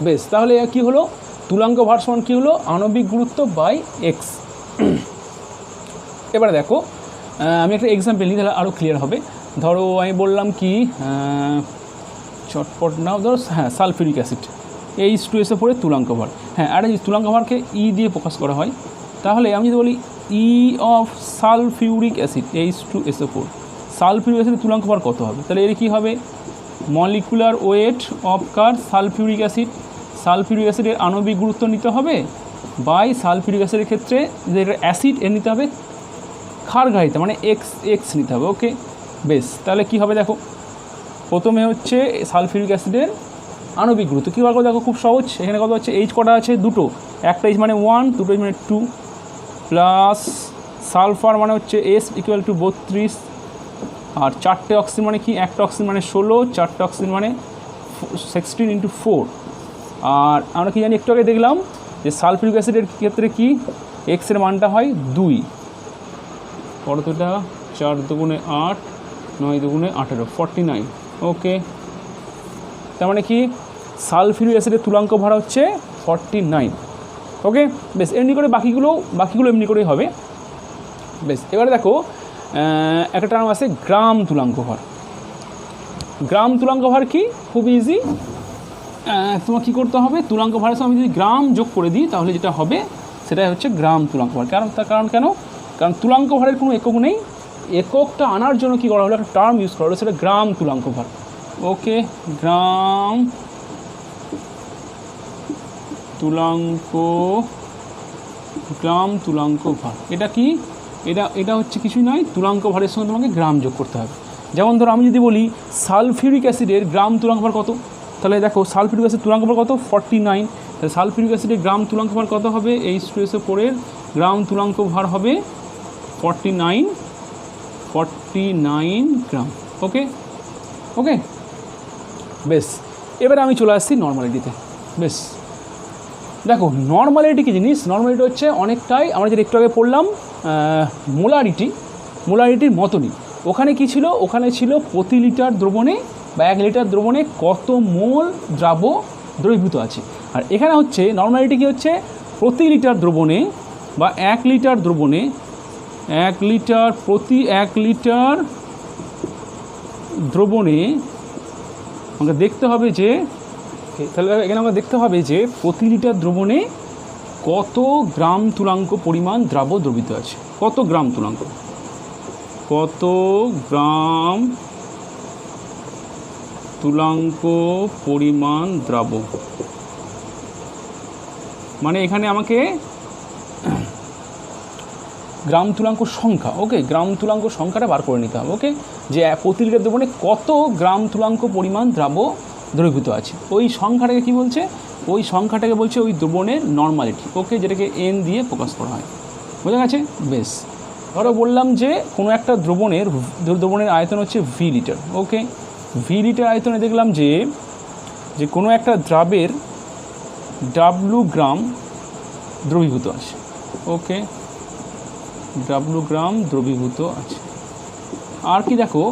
বেশ, তাহলে কি হলো, তুলাঙ্ক ভার সমান কী হলো, আণবিক গুরুত্ব বাই x। এবারে দেখো আমি একটা এক্সাম্পল নিই, তাহলে আরও ক্লিয়ার হবে। ধরো আমি বললাম কি চটপট নাও, ধরো হ্যাঁ সালফিউরিক অ্যাসিড H2SO4 এর তুলাঙ্ক ভর। হ্যাঁ, আর এই তুলাঙ্ক ভরকে ই দিয়ে প্রকাশ করা হয়। তাহলে আমি যদি বলি ই of sulphuric acid H2SO4, sulphuric অ্যাসিডের তুলাঙ্ক ভর কত হবে? তাহলে এর কী হবে? Molecular weight of car sulphuric acid, sulphuric অ্যাসিডের আণবিক গুরুত্ব নিতে হবে বাই সালফিউরিক অ্যাসিডের ক্ষেত্রে যে অ্যাসিড এর নিতে হবে ক্ষারঘায়িতা, মানে এক্স নিতে হবে। ওকে, বেশ, তাহলে কি হবে দেখো, প্রথমে হচ্ছে সালফিউরিক অ্যাসিডের আণবিক গুরুত্ব কী বলবো দেখো, খুব সহজ। এখানে কত হচ্ছে, এইচ কটা আছে? দুটো, একটা এইচ মানে 1, দুটো এইচ মানে 2, প্লাস সালফার মানে হচ্ছে S ইকুয়াল টু 32, আর চারটে অক্সিজেন মানে কি, একটা অক্সিজেন মানে 16, চারটে অক্সিজেন মানে 16 × 4। আর আমরা কি জানি, একটু আগে দেখলাম যে সালফিউরিক অ্যাসিডের ক্ষেত্রে কি এক্সের মানটা হয় 2, কতটা 4 দুগুণে 8, 9 দুগুণে 18, 49। ওকে, তার মানে কি সালফিউরিক অ্যাসিডের তুলাঙ্ক ভর হচ্ছে 49। ওকে, বেশ, এমনি করে বাকিগুলো এমনি করেই হবে। বেশ, এবারে দেখো একটা টার্ম আছে গ্রাম তুলাঙ্ক ভর। গ্রাম তুলাঙ্ক ভর কি, খুব ইজি। তোমার কী করতে হবে, তুলাঙ্ক ভরের সঙ্গে আমি যদি গ্রাম যোগ করে দিই তাহলে যেটা হবে সেটাই হচ্ছে গ্রাম তুলাঙ্ক ভর। কারণ তুলাঙ্ক ভরের কোনো একক নেই, এককটা আনার জন্য কী করা হলো, একটা টার্ম ইউজ করা হলো, সেটা গ্রাম তুলাঙ্ক ভর। ওকে, গ্রাম তুলাঙ্ক ভর এটা কি, এটা হচ্ছে কিছুই নয়, তুলাঙ্ক ভরের সঙ্গে তোমাকে গ্রাম যোগ করতে হবে। যেমন ধরো আমি যদি বলি সালফিউরিক অ্যাসিডের গ্রাম তুলাঙ্ক ভর কত, তাহলে দেখো সালফিউরিক অ্যাসিড তুলাঙ্ক ভর কত, 49। তাহলে সালফিউরিক অ্যাসিডের গ্রাম তুলাঙ্ক ভর কত হবে, H2SO4 এর গ্রাম তুলাঙ্ক ভর হবে 49 গ্রাম। ওকে, বেশ, এবারে আমি চলে আসছি নর্মালিটিতে। বেশ, দেখো নর্মালিটি কী জিনিস, নর্মালিটি হচ্ছে অনেকটাই আমরা যেটা একটু আগে পড়লাম মোলারিটির মতনই। ওখানে কি ছিল, ওখানে ছিল প্রতি লিটার দ্রবণে বা 1 লিটার দ্রবণে কত মোল দ্রবীভূত আছে। আর এখানে হচ্ছে নর্মালিটি কী হচ্ছে, প্রতি লিটার দ্রবণে বা 1 লিটার দ্রবণে প্রতি 1 লিটার দ্রবণে আমাকে দেখতে হবে যে, তাহলে এখানে আমরা দেখতে হবে যে প্রতি লিটার দ্রবণে কত গ্রাম তুলাঙ্ক পরিমাণ দ্রাব্য দ্রবীভূত আছে, কত গ্রাম তুলাঙ্ক পরিমাণ দ্রাব্য, মানে এখানে আমাকে গ্রাম তুলাঙ্ক সংখ্যা, ওকে, গ্রাম তুলাঙ্ক সংখ্যাটা বার করে নিতে হবে। ওকে, যে প্রতি লিটার দ্রবণে কত গ্রাম তুলাঙ্ক পরিমাণ দ্রাব্য দ্রবীভূত আছে, ওই সংখ্যাটাকে কি বলছে, ওই সংখ্যাটাকে বলছে ওই দ্রবণের নর্মালিটি। ওকে, যেটাকে N দিয়ে প্রকাশ করা হয়। বোঝা গেছে? বেশ, ধরো বললাম যে কোনো একটা দ্রবণের আয়তন হচ্ছে V লিটার। ওকে, V লিটার আয়তনে দেখলাম যে কোনো একটা দ্রাবের W গ্রাম দ্রবীভূত আছে। ওকে, W গ্রাম দ্রবীভূত আছে। আর কি দেখো,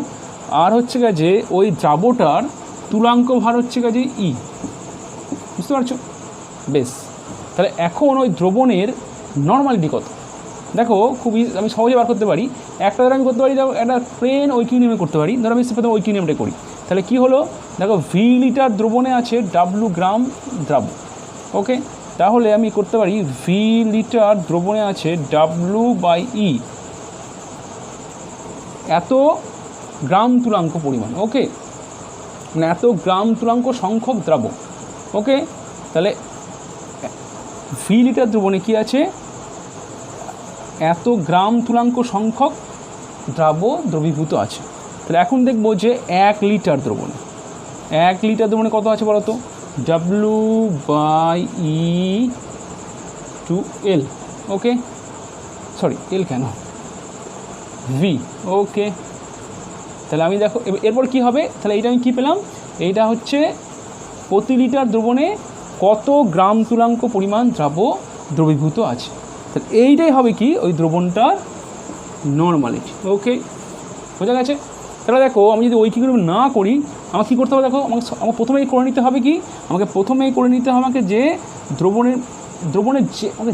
আর হচ্ছে যে ওই দ্রাবটার তুলাঙ্ক ভার হচ্ছে যে E, বুঝতে পারছো? বেশ, তাহলে এখন ওই দ্রবণের নর্মালিটি কত, দেখো খুবই আমি সহজে বার করতে পারি। একটা ধরো আমি করতে পারি, দেখো একটা প্লেন ঐকিউ নিয়মে করতে পারি। ধরো আমি প্রথমে ঐকিউ নিয়মটা করি, তাহলে কি হলো, দেখো V লিটার দ্রবণে আছে W গ্রাম দ্রাব্য। ওকে, তাহলে আমি করতে পারি V লিটার দ্রবণে আছে W/E, এত গ্রাম তুলাঙ্ক পরিমাণ। ওকে, মানে এত গ্রাম তুলাঙ্ক সংখ্যক দ্রাব্য। ওকে, তাহলে V লিটার দ্রবণে কি আছে, এত গ্রাম তুলাঙ্ক সংখ্যক দ্রাব্য দ্রবীভূত আছে। তাহলে এখন দেখবো যে 1 লিটার দ্রবণে কত আছে বলো তো, W/E/L। ওকে, সরি L কেন, V। ওকে, তাহলে আমি দেখো এরপর কি হবে, তাহলে এইটা আমি কী পেলাম, এইটা হচ্ছে প্রতি লিটার দ্রবণে কত গ্রাম তুলাঙ্ক পরিমাণ দ্রাব্য দ্রবীভূত আছে। তাহলে এইটাই হবে কি ওই দ্রবণটার নর্মালিটি। ওকে, বোঝা গেছে? তাহলে দেখো আমি যদি ঐকিক না করি, আমাকে কী করতে হবে, দেখো আমাকে প্রথমেই করে নিতে হবে কি, আমাকে যে দ্রবণের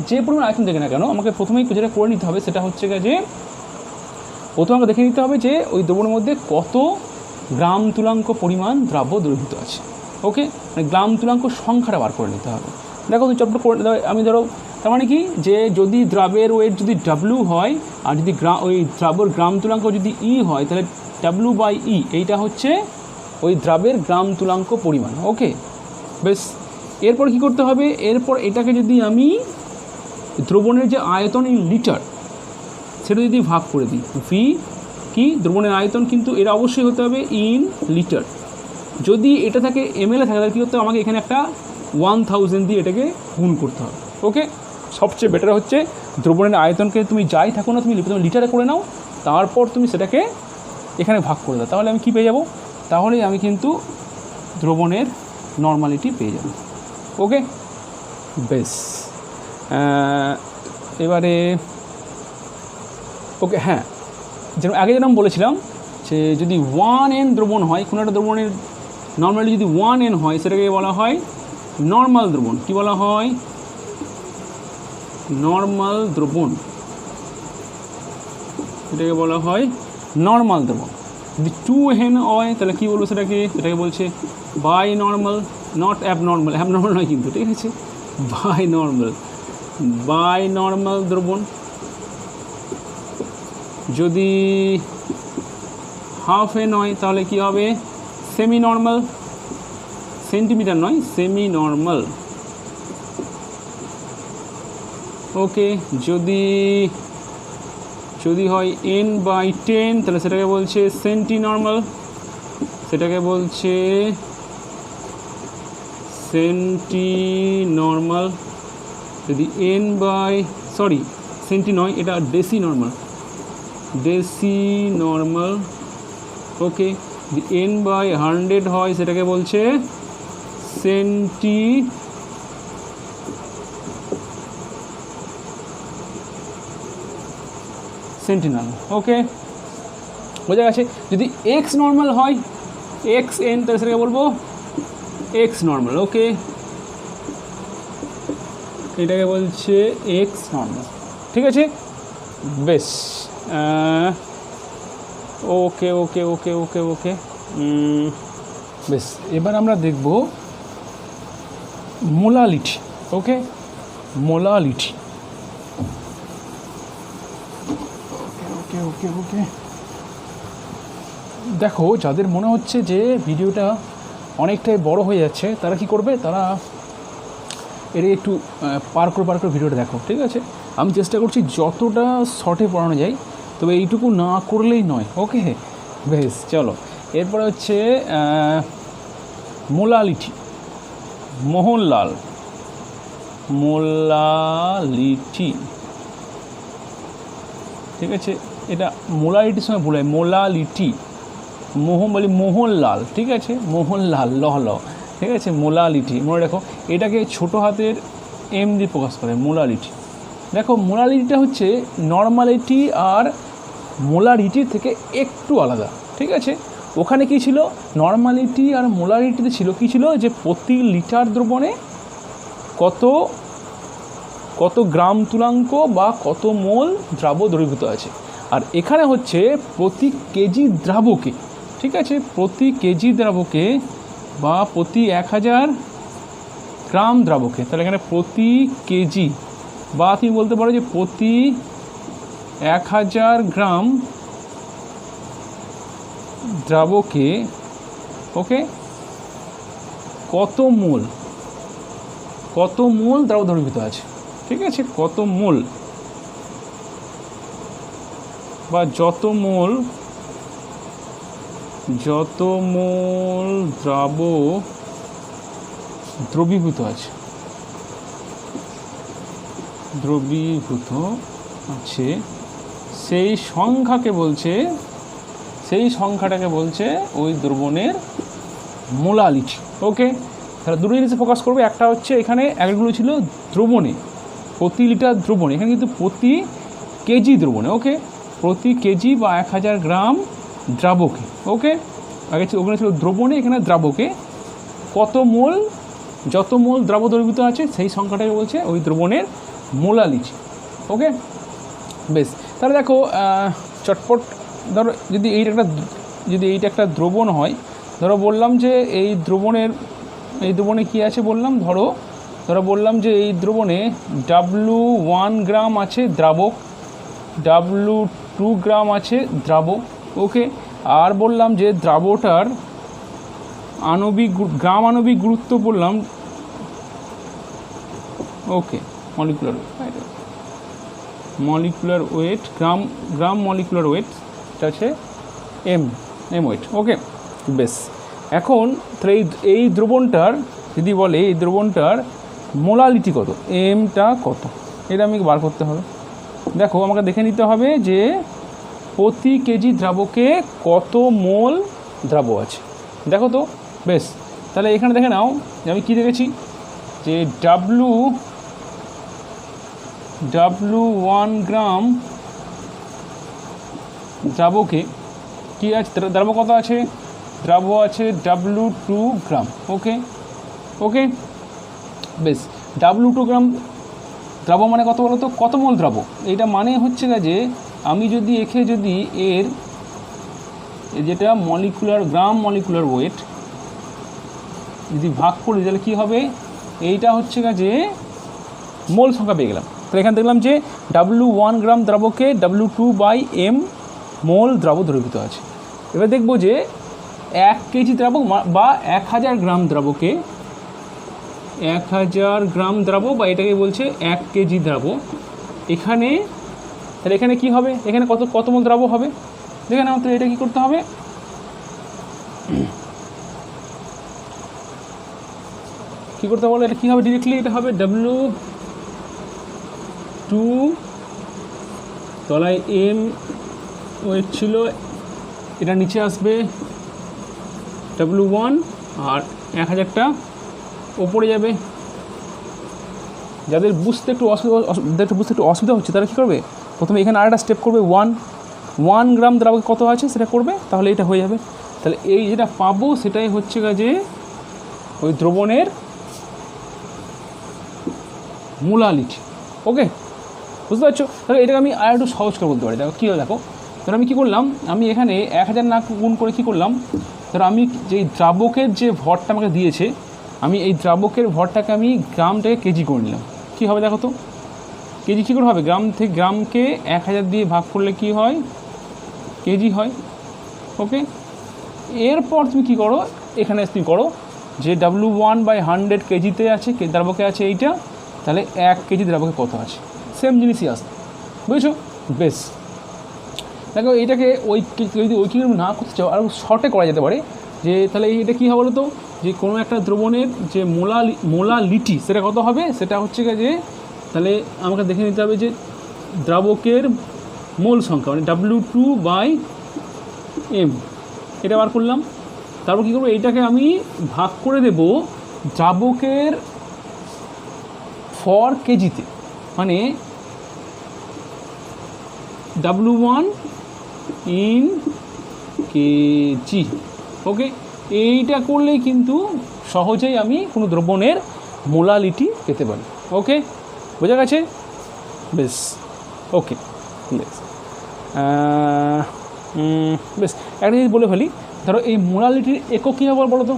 যে পরিমাণ আয়তন দেখে না কেন, আমাকে প্রথমেই যেটা করে নিতে হবে সেটা হচ্ছে যে প্রথমে আমাকে দেখে নিতে হবে যে ওই দ্রবণের মধ্যে কত গ্রাম তুলাঙ্ক পরিমাণ দ্রাব্য দ্রবীভূত আছে। ওকে, মানে গ্রাম তুলাঙ্ক সংখ্যাটা বার করে নিতে হবে। দেখো তুমি চটপট করে আমি ধরো, তার মানে কি যে যদি দ্রাবের ওয়েট যদি ডাব্লু হয় আর যদি ওই দ্রাবর গ্রাম তুলাঙ্ক যদি ই হয়, তাহলে ডাব্লু/ই এইটা হচ্ছে ওই দ্রাবের গ্রাম তুলাঙ্ক পরিমাণ। ওকে, বেশ। এরপর কি করতে হবে, এরপর এটাকে যদি আমি দ্রবণের যে আয়তন ইন লিটার সেটা যদি ভাগ করে দিই, ভি কি দ্রবণের আয়তন, কিন্তু এটা অবশ্যই হতে হবে ইন লিটার। যদি এটা থাকে এমএলএ থাকে তাহলে কী করতে হবে, আমাকে এখানে একটা 1000 দিয়ে এটাকে গুণ করতে হবে। ওকে, সবচেয়ে বেটার হচ্ছে দ্রবণের আয়তনকে তুমি যাই থাকো না তুমি লিটারে করে নাও, তারপর তুমি সেটাকে এখানে ভাগ করে দাও, তাহলে আমি কী পেয়ে যাব, তাহলে আমি কিন্তু দ্রবণের নর্মালিটি পেয়ে যাব। ওকে, বেশ। এবারে ওকে, হ্যাঁ, যেরকম আগে যেরকম বলেছিলাম যে যদি 1n দ্রবণ হয়, কোনো একটা দ্রবণের নর্মালি যদি 1n হয়, সেটাকে বলা হয় নর্মাল দ্রবণ। কি বলা হয়, নর্মাল দ্রবণ, এটাকে বলা হয় নর্মাল দ্রবণ। যদি 2n হয় তাহলে কী বলবো সেটাকে বলছে by normal, not abnormal, abnormal নয় কিন্তু, ঠিক আছে, বাই নর্মাল দ্রবণ। যদি হাফ এন হয় তাহলে কি হবে, সেমি নর্মাল, সেন্টিমিটার নয়, সেমি নর্মাল। ওকে, যদি হয় n/10 তাহলে সেটাকে বলছে সেন্টি নর্মাল, সেটাকে বলছে সেন্টি নর্মাল। যদি সেন্টি নয়, এটা ডেসি নর্মাল, ডেসি নর্মাল। ওকে, যদি n/100 হয় সেটাকে বলছে সেন্টিনাল। ওকে, বোঝা গেছে। যদি এক্স নর্মাল হয়, xn, তাহলে সেটাকে বলবো এক্স নর্মাল। ওকে, এটাকে বলছে এক্স নর্মাল, ঠিক আছে, বেশ। ওকে ওকে ওকে ওকে ওকে বেশ। এবার আমরা দেখব মোলালিটি। ওকে, মোলালিটি। ওকে ওকে ওকে দেখো, যাদের মনে হচ্ছে যে ভিডিওটা অনেকটাই বড় হয়ে যাচ্ছে, তারা কি করবে, তারা এর একটু পার করে ভিডিওটা দেখো, ঠিক আছে। আমি চেষ্টা করছি যতটা শর্টে পড়ানো যায়, তবে এইটুকু না করলেই নয়। ওকে, বেশ, চলো। এরপরে হচ্ছে মোলালিটি, মোলালিটি, ঠিক আছে। এটা মোলালিটির সঙ্গে ভুল হয়, মোলালিটি, মোহনলাল, ঠিক আছে, মোহনলাল, ল, ঠিক আছে, মোলালিটি, মনে রাখো। এটাকে ছোটো হাতের এম দিয়ে প্রকাশ করে, মোলালিটি। দেখো, মোলালিটিটা হচ্ছে নর্মালিটি আর মোলারিটির থেকে একটু আলাদা, ঠিক আছে। ওখানে কি ছিল, নর্মালিটি আর মোলারিটিতে ছিল কি ছিল, যে প্রতি লিটার দ্রবণে কত গ্রাম তুলাঙ্ক বা কত মোল দ্রাব্য দ্রবীভূত আছে। আর এখানে হচ্ছে প্রতি কেজি দ্রাবকে, ঠিক আছে, প্রতি কেজি দ্রাবকে বা প্রতি 1000 গ্রাম দ্রাবকে। তাহলে এখানে প্রতি কেজি, বা তুমি বলতে পারো যে প্রতি 1000 গ্রাম দ্রাবকে, ওকে, কত মোল দ্রাবক দ্রবীভূত আছে, ঠিক আছে, কত মোল বা যত মোল দ্রাবক দ্রবীভূত আছে, সেই সংখ্যাটাকে বলছে ওই দ্রবণের মোলালিটি। ওকে, তাহলে দুটো জিনিসে ফোকাস করবে। একটা হচ্ছে এখানে একগুলো ছিল দ্রবণে, প্রতি লিটার দ্রবণে, এখানে কিন্তু প্রতি কেজি দ্রবণে। ওকে, প্রতি কেজি বা 1000 গ্রাম দ্রাবকে। ওকে, আগে ওখানে ছিল দ্রবণে, এখানে দ্রাবকে যত মোল দ্রাব্য দ্রবীভূত আছে সেই সংখ্যাটাকে বলছে ওই দ্রবণের মোলালিটি। ওকে, বেশ। তাহলে দেখো, চটপট ধরো, যদি এই একটা যদি এইটা একটা দ্রবণ হয়, ধরো বললাম যে এই দ্রবণে কী আছে বললাম, ধরো বললাম যে এই দ্রবণে W1 গ্রাম আছে দ্রাবক, W2 গ্রাম আছে দ্রাবক, ওকে। আর বললাম যে দ্রাবটার আণবিক গুরুত্ব বললাম, ওকে, মলিকুলার ওয়েট, গ্রাম মলিকুলার ওয়েট, এটা আছে এম ওয়েট, ওকে। বেশ, এখন তাহলে এই দ্রবণটার যদি বলে এই দ্রবণটার মোলালিটি কত, এমটা কত, এটা আমি বার করতে হবে। দেখো আমাকে দেখে নিতে হবে যে প্রতি কেজি দ্রাবকে কত মোল দ্রাব আছে, দেখো তো। বেশ, তাহলে এখানে দেখে নাও যে আমি কী দেখেছি যে W1 গ্রাম দ্রাবকে কী আছে, দ্রাব কত আছে, দ্রাব আছে W2 গ্রাম, ওকে। বেশ, W2 গ্রাম দ্রাব মানে কত বলো তো, কত মোল দ্রাব, এইটা মানে হচ্ছে না যে আমি যদি যদি এর যেটা গ্রাম মলিকুলার ওয়েট যদি ভাগ করি তাহলে কী হবে, এইটা হচ্ছে যে মোল সংখ্যা পেয়ে গেলাম। তাহলে এখানে দেখলাম যে W1 গ্রাম দ্রাবকে W2/m মোল দ্রাব দ্রবীভূত আছে। এবার দেখবো যে 1 কেজি দ্রাবক বা 1000 গ্রাম দ্রাবকে 1000 গ্রাম দ্রাব, বা এটাকে বলছে 1 কেজি দ্রাব, তাহলে এখানে কী হবে, এখানে কত মোল দ্রাব হবে, দেখে নাও। তো এটা কী করতে হবে, বলো, এটা কী হবে, ডিরেক্টলি এটা হবে W2 তলায় m ওয়েট ছিল, এটা নিচে আসবে W1 আর 1000টা ওপরে যাবে। যাদের বুঝতে একটু অসুবিধা হচ্ছে তারা কী করবে, প্রথমে এখানে আরেকটা স্টেপ করবে, 1 গ্রাম দ্রাবকে কত আছে সেটা করবে, তাহলে এটা হয়ে যাবে। তাহলে এই যেটা পাবো সেটাই হচ্ছে যে ওই দ্রবণের মোলালিটি, ওকে, বুঝতে পারছো। তাহলে এটাকে আমি আর একটু সহজ করে বলতে পারি, দেখো কী দেখো, ধরো আমি কী করলাম, আমি এখানে 1000 না গুণ করে কী করলাম, ধরো আমি যেই দ্রাবকের যে ভরটা আমাকে দিয়েছে, আমি এই দ্রাবকের ভরটাকে আমি গ্রামটাকে কেজি করে নিলাম। কী হবে দেখো তো, কেজি কী করে হবে, গ্রামকে 1000 দিয়ে ভাগ করলে কি হয়, কেজি হয়, ওকে। এরপর তুমি কী করো, এখানে তুমি করো যে W1/100 কেজিতে আছে, দ্রাবকে আছে এইটা, তাহলে 1 কেজি দ্রাবকে কত আছে, সেম জিনিসই আসে, বুঝেছো। বেশ, দেখো এইটাকে যদি ঐকিক না করতে চাও আরও শর্টে করা যেতে পারে, যে তাহলে এটা কী হবে বলো তো, যে কোনো একটা দ্রবণের যে মোলালিটি সেটা কত হবে, সেটা হচ্ছে যে তাহলে আমাকে দেখে নিতে হবে যে দ্রাবকের মোল সংখ্যা মানে W2/m, এটা বার করলাম। তারপর কী করবো, এইটাকে আমি ভাগ করে দেব দ্রাবকের ফর কেজিতে, মানে W1 ইন কেজি, ওকে। এইটা করলেই কিন্তু সহজেই আমি কোনো দ্রবণের মোলালিটি পেতে পারি, ওকে, বোঝা গেছে। বেশ, ওকে, বেশ, একটা জিনিস বলে ফেলি, ধরো এই মোলালিটির একক কী হবে বলো তো,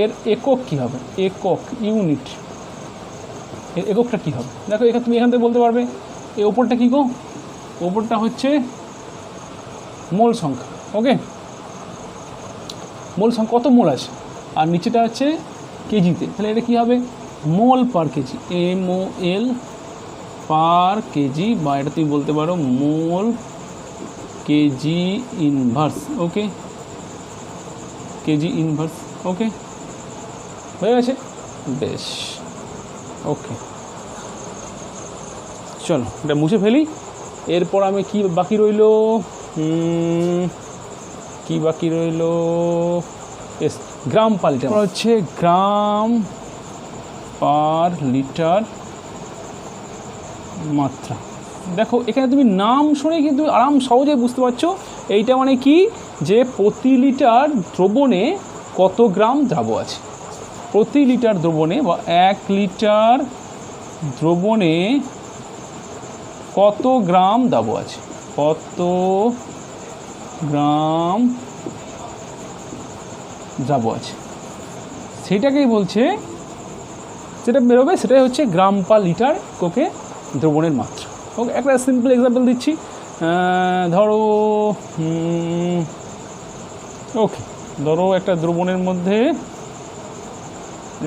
এর একক কী হবে, ইউনিট, এর এককটা কী হবে, দেখো এখানে তুমি এখান থেকে বলতে পারবে, এই ওপরটা কী গো, ওপরটা হচ্ছে মোল সংখ্যা, ওকে, মোল সংখ্যা কত মোল আছে, আর নিচেটা হচ্ছে কেজিতে, তাহলে এটা কী হবে, মোল পার কেজি, MOL পার কেজি, বা এটা তুমি বলতে পারো মোল কেজি ইনভার্স, ওকে, কেজি ইনভার্স, ওকে, হয়ে গেছে। বেশ, ওকে, চলো এটা মুছে ফেলি। এরপর আমি কি বাকি রইল, গ্রাম পার লিটার, হচ্ছে গ্রাম পার লিটার মাত্রা। দেখো এখানে তুমি নাম শুনে কিন্তু সহজেই বুঝতে পারছো, এইটা মানে কি, যে প্রতি লিটার দ্রবণে কত গ্রাম দ্রাব আছে, প্রতি লিটার দ্রবণে বা 1 লিটার দ্রবণে কত গ্রাম দ্রাব আছে, কত গ্রাম দ্রাব্য আছে, সেটাকেই বলছে, যেটা বেরোবে সেটাই হচ্ছে গ্রাম পার লিটার কোকে দ্রবণের মাত্রা। ওকে, একটা সিম্পল এক্সাম্পল দিচ্ছি। ধরো ওকে, ধরো একটা দ্রবণের মধ্যে,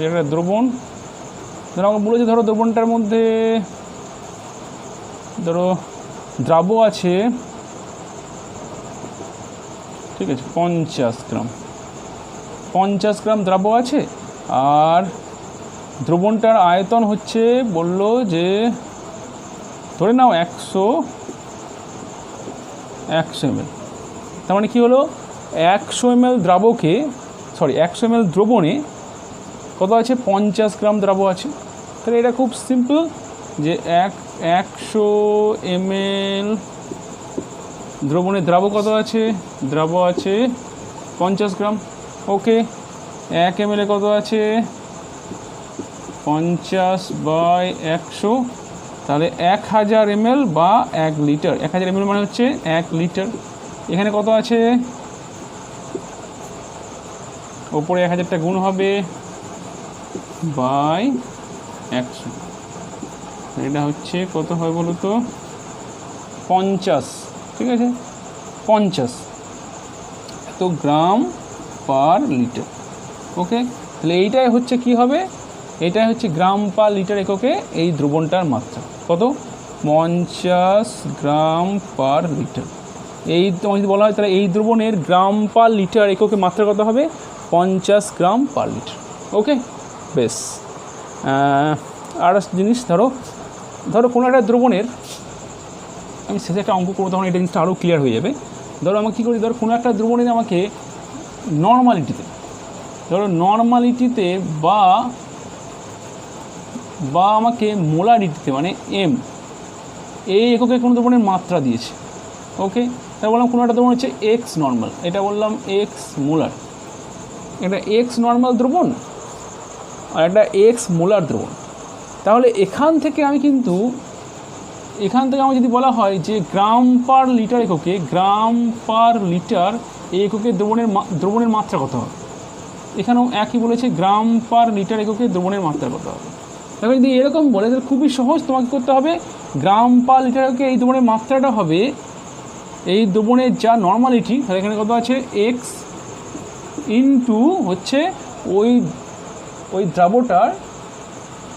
একটা দ্রবণ, ধরো আমাকে বলেছে ধরো দ্রবণটার মধ্যে ধরো দ্রাব্য আছে, ঠিক আছে, 50 গ্রাম, 50 গ্রাম দ্রাব্য আছে, আর দ্রবণটার আয়তন হচ্ছে, বললো যে ধরে নাও 100 ml। তার মানে কী হলো, 100 ml দ্রাবকে, 100 ml দ্রবণে কত আছে, 50 গ্রাম দ্রাব্য আছে। তাহলে এটা খুব সিম্পল, যে 100 ml দ্রবণে দ্রাব্য কত আছে, দ্রাব্য আছে 50 গ্রাম। ওকে, 1 ml কত আছে, 50/100, তাহলে 1000 ml বা 1 লিটার। 1000 ml মানে হচ্ছে 1 লিটার। এখানে কত আছে, ওপরে 1000টা গুণ হবে বাই 100, এটা হচ্ছে কত হয় বলো তো, 50, ঠিক আছে, 50 এত গ্রাম পার লিটার। ওকে, তাহলে এইটাই হচ্ছে কি হবে, এটাই হচ্ছে গ্রাম পার লিটার এককে এই দ্রবণটার মাত্রা। কত, 50 গ্রাম পার লিটার। এই তোমার যদি বলা হয় তাহলে এই দ্রবণের গ্রাম পার লিটার এককে মাত্রা কত হবে, 50 গ্রাম পার লিটার। ওকে, বেশ। আর জিনিস, ধরো কোনো একটা দ্রবণের, আমি শেষে একটা অঙ্ক করবো, তখন এই জিনিসটা আরও ক্লিয়ার হয়ে যাবে। ধরো আমাকে কী করি, ধরো কোনো একটা দ্রবণের আমাকে নর্মালিটিতে, বা আমাকে মোলারিটিতে, মানে এম, এই এককে কোনো দ্রবণের মাত্রা দিয়েছে। ওকে, তাই বললাম কোনো একটা দ্রবণ হচ্ছে এক্স নর্মাল, এটা বললাম এক্স মোলার, এটা এক্স নর্মাল দ্রবণ আর একটা এক্স মোলার দ্রবণ। তাহলে এখান থেকে আমি যদি বলা হয় যে গ্রাম পার লিটার এককে, গ্রাম পার লিটার এই এককে দ্রবণের মাত্রা কত হবে, এখানেও একই বলেছে, গ্রাম পার লিটার এককে দ্রবণের মাত্রা কত হবে। তাহলে যদি এরকম বলে তাহলে খুবই সহজ, তোমাকে করতে হবে গ্রাম পার লিটার এককে এই দ্রবণের মাত্রাটা হবে এই দ্রবণের যা নর্মালিটি, তাহলে এখানে কত আছে, এক্স ইন্টু হচ্ছে ওই দ্রাবটার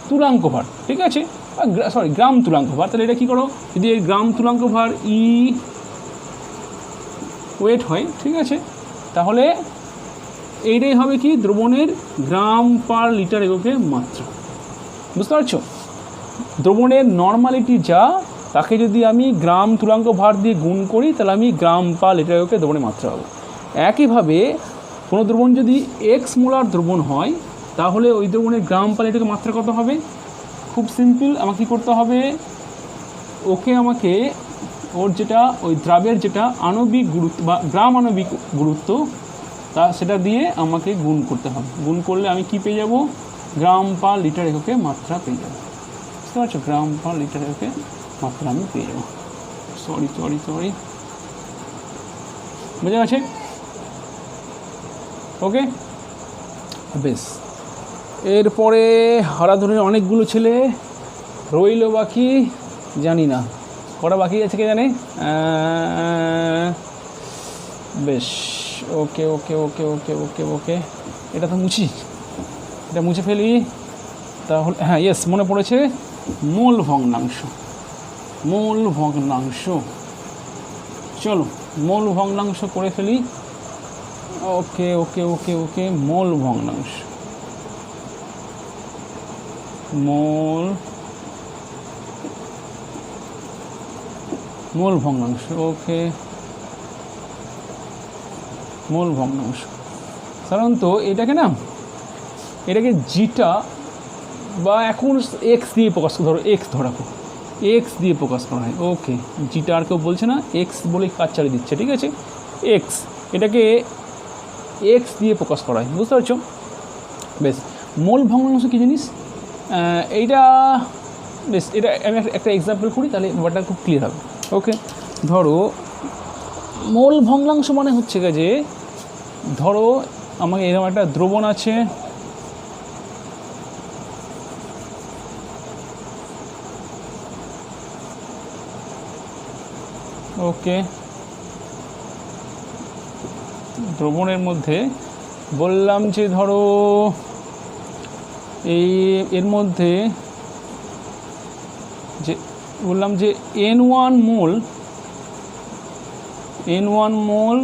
তুলাঙ্ক ভার, ঠিক আছে, গ্রাম তুলাঙ্ক ভার। তাহলে এটা কী করো, যদি এই গ্রাম তুলাঙ্ক ভার ওয়েট হয়, ঠিক আছে, তাহলে এইটাই হবে কি দ্রবণের গ্রাম পার লিটার এককে মাত্রা। বুঝতে পারছো, দ্রবণের নর্মালিটি যা, তাকে যদি আমি গ্রাম তুলাঙ্ক ভার দিয়ে গুণ করি, তাহলে আমি গ্রাম পার লিটার এককে দ্রবণের মাত্রা হবে। একইভাবে কোনো দ্রবণ যদি এক্স মোলার দ্রবণ হয়, তাহলে ওই দ্রবণের গ্রাম পার লিটার মাত্রা কত হবে, খুব সিম্পল, আমাকে কী করতে হবে, আমাকে ওর যেটা ওই দ্রাবের যেটা আণবিক গুরুত্ব বা গ্রাম আণবিক গুরুত্ব, সেটা দিয়ে আমাকে গুণ করতে হবে। গুণ করলে আমি কি পেয়ে যাব, গ্রাম পার লিটার এককে মাত্রা পেয়ে যাব। বুঝতে পারছো, গ্রাম পার লিটার এককে মাত্রা আমি পেয়ে যাব। সরি, বুঝে গেছে? ওকে, বেশ। এরপরে হারাধনের অনেকগুলো ছেলে রইল বাকি, জানি না কটা বাকি আছে, কে জানে। বেশ, ওকে, এটা তো মুছে ফেলি তাহলে। হ্যাঁ, ইয়েস, মনে পড়েছে, মূল ভগ্নাংশ। চলো মূল ভগ্নাংশ করে ফেলি। ওকে, মূল ভগ্নাংশ, মূল ভগ্নাংশ। ওকে, মূল ভগ্নাংশ সাধারণত এটাকে জিটা বা এখন এক্স দিয়ে প্রকাশ, ধরো এক্স ধরাবো, এক্স দিয়ে প্রকাশ করা হয়। ওকে, জিটা আর কেউ বলছে না, এক্স বলে কাজ চালিয়ে দিচ্ছে, ঠিক আছে, এক্স, এটাকে এক্স দিয়ে প্রকাশ করা হয়। বুঝতে পারছো, বেশ। মূল ভগ্নাংশ কী জিনিস, এইটা বেশ, এটা আমি একটা এক্সাম্পল করি, তাহলে ব্যাপারটা খুব ক্লিয়ার হবে। ওকে, ধরো মোল ভগ্নাংশ মানে হচ্ছে যে ধরো আমাকে এরকম একটা দ্রবণ আছে, ওকে, দ্রবণের মধ্যে বললাম যে ধরো এর মধ্যে যে বললাম যে n1 মোল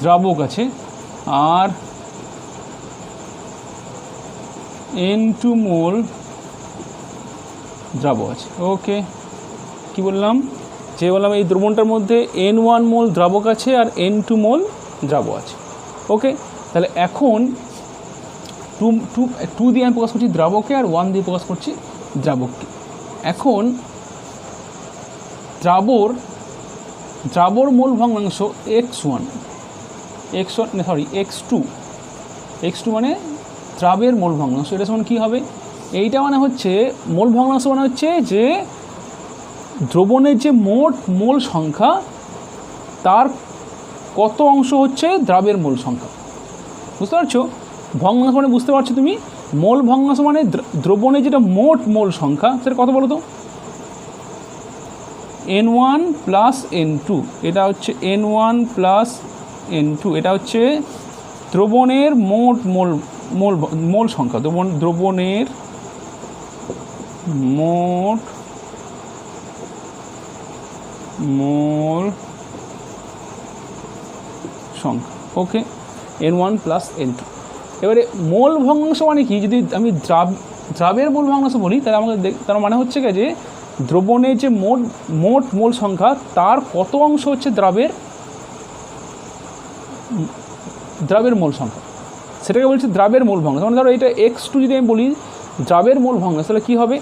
দ্রাবক আছে আর n2 মোল দ্রাবক আছে। ওকে, কি বললাম যে বললাম এই দ্রবণটার মধ্যে n1 মোল দ্রাবক আছে আর n2 মোল দ্রাবক আছে। ওকে, তাহলে এখন টু দিয়ে আমি প্রকাশ করছি দ্রাবকে আর 1 দিয়ে প্রকাশ করছি দ্রাবককে। এখন দ্রাবর মোল ভগ্নাংশ x2 মানে দ্রাবের মোল ভগ্নাংশ। এটা সমান কী হবে? এইটা মানে হচ্ছে মোল ভগ্নাংশ মানে হচ্ছে যে দ্রবণের যে মোট মোল সংখ্যা তার কত অংশ হচ্ছে দ্রাবের মোল সংখ্যা। বুঝতে পারছো? ভগ্নাংশ মানে বুঝতে পারছো তুমি? মোল ভগ্নাংশ মানে দ্রবণের যেটা মোট মোল সংখ্যা সেটা কত বলো তো? n1 প্লাস n2, এটা হচ্ছে n1 প্লাস n2, এটা হচ্ছে দ্রবণের মোট মোল সংখ্যা, দ্রবণের মোট মোল সংখ্যা। ওকে, n1 প্লাস n2। এবারে মোল ভগ্নাংশ মানে কি? যদি আমি দ্রাবের মোল ভগ্নাংশ বলি তাহলে আমাকে তার মানে হচ্ছে যে দ্রবণের যে মোট মোল সংখ্যা তার কত অংশ হচ্ছে দ্রাবের মোল সংখ্যা, সেটাকে বলছি দ্রাবের মোল ভগ্নাংশ। মানে ধরো এটা x2 যদি আমি বলি দ্রাবের মোল ভগ্নাংশ তাহলে কী হবে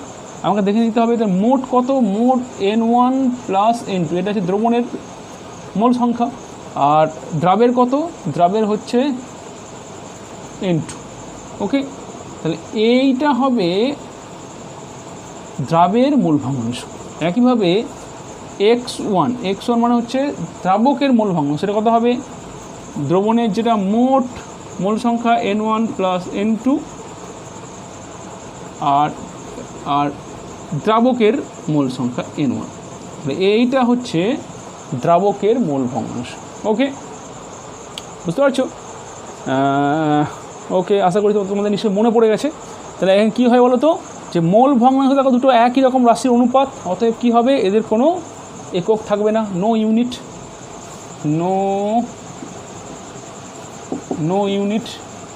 আমাকে দেখে নিতে হবে। মোট কত? মোট n1 প্লাস n2, এটা হচ্ছে দ্রবণের মোল সংখ্যা। আর দ্রাবের কত? দ্রাবের হচ্ছে n2। ওকে, তাহলে এইটা হবে দ্রাবের মোল ভগ্নাংশ। একইভাবে x1 মানে হচ্ছে দ্রাবকের মোল ভগ্নাংশ। সেটা কত হবে? দ্রবণের যেটা মোট মোল সংখ্যা n1 প্লাস n2 আর দ্রাবকের মোল সংখ্যা n1। এইটা হচ্ছে দ্রাবকের মোল ভগ্নাংশ। ওকে, বুঝতে পারছো? ওকে, আশা করি তোমাদের নিশ্চয়ই মনে পড়ে গেছে। তাহলে এখন কী হয় বলো তো, যে মোল ভগ্নাংশ দেখো দুটো একই রকম রাশির অনুপাত, অতএব কী হবে এদের কোনো একক থাকবে না, নো ইউনিট।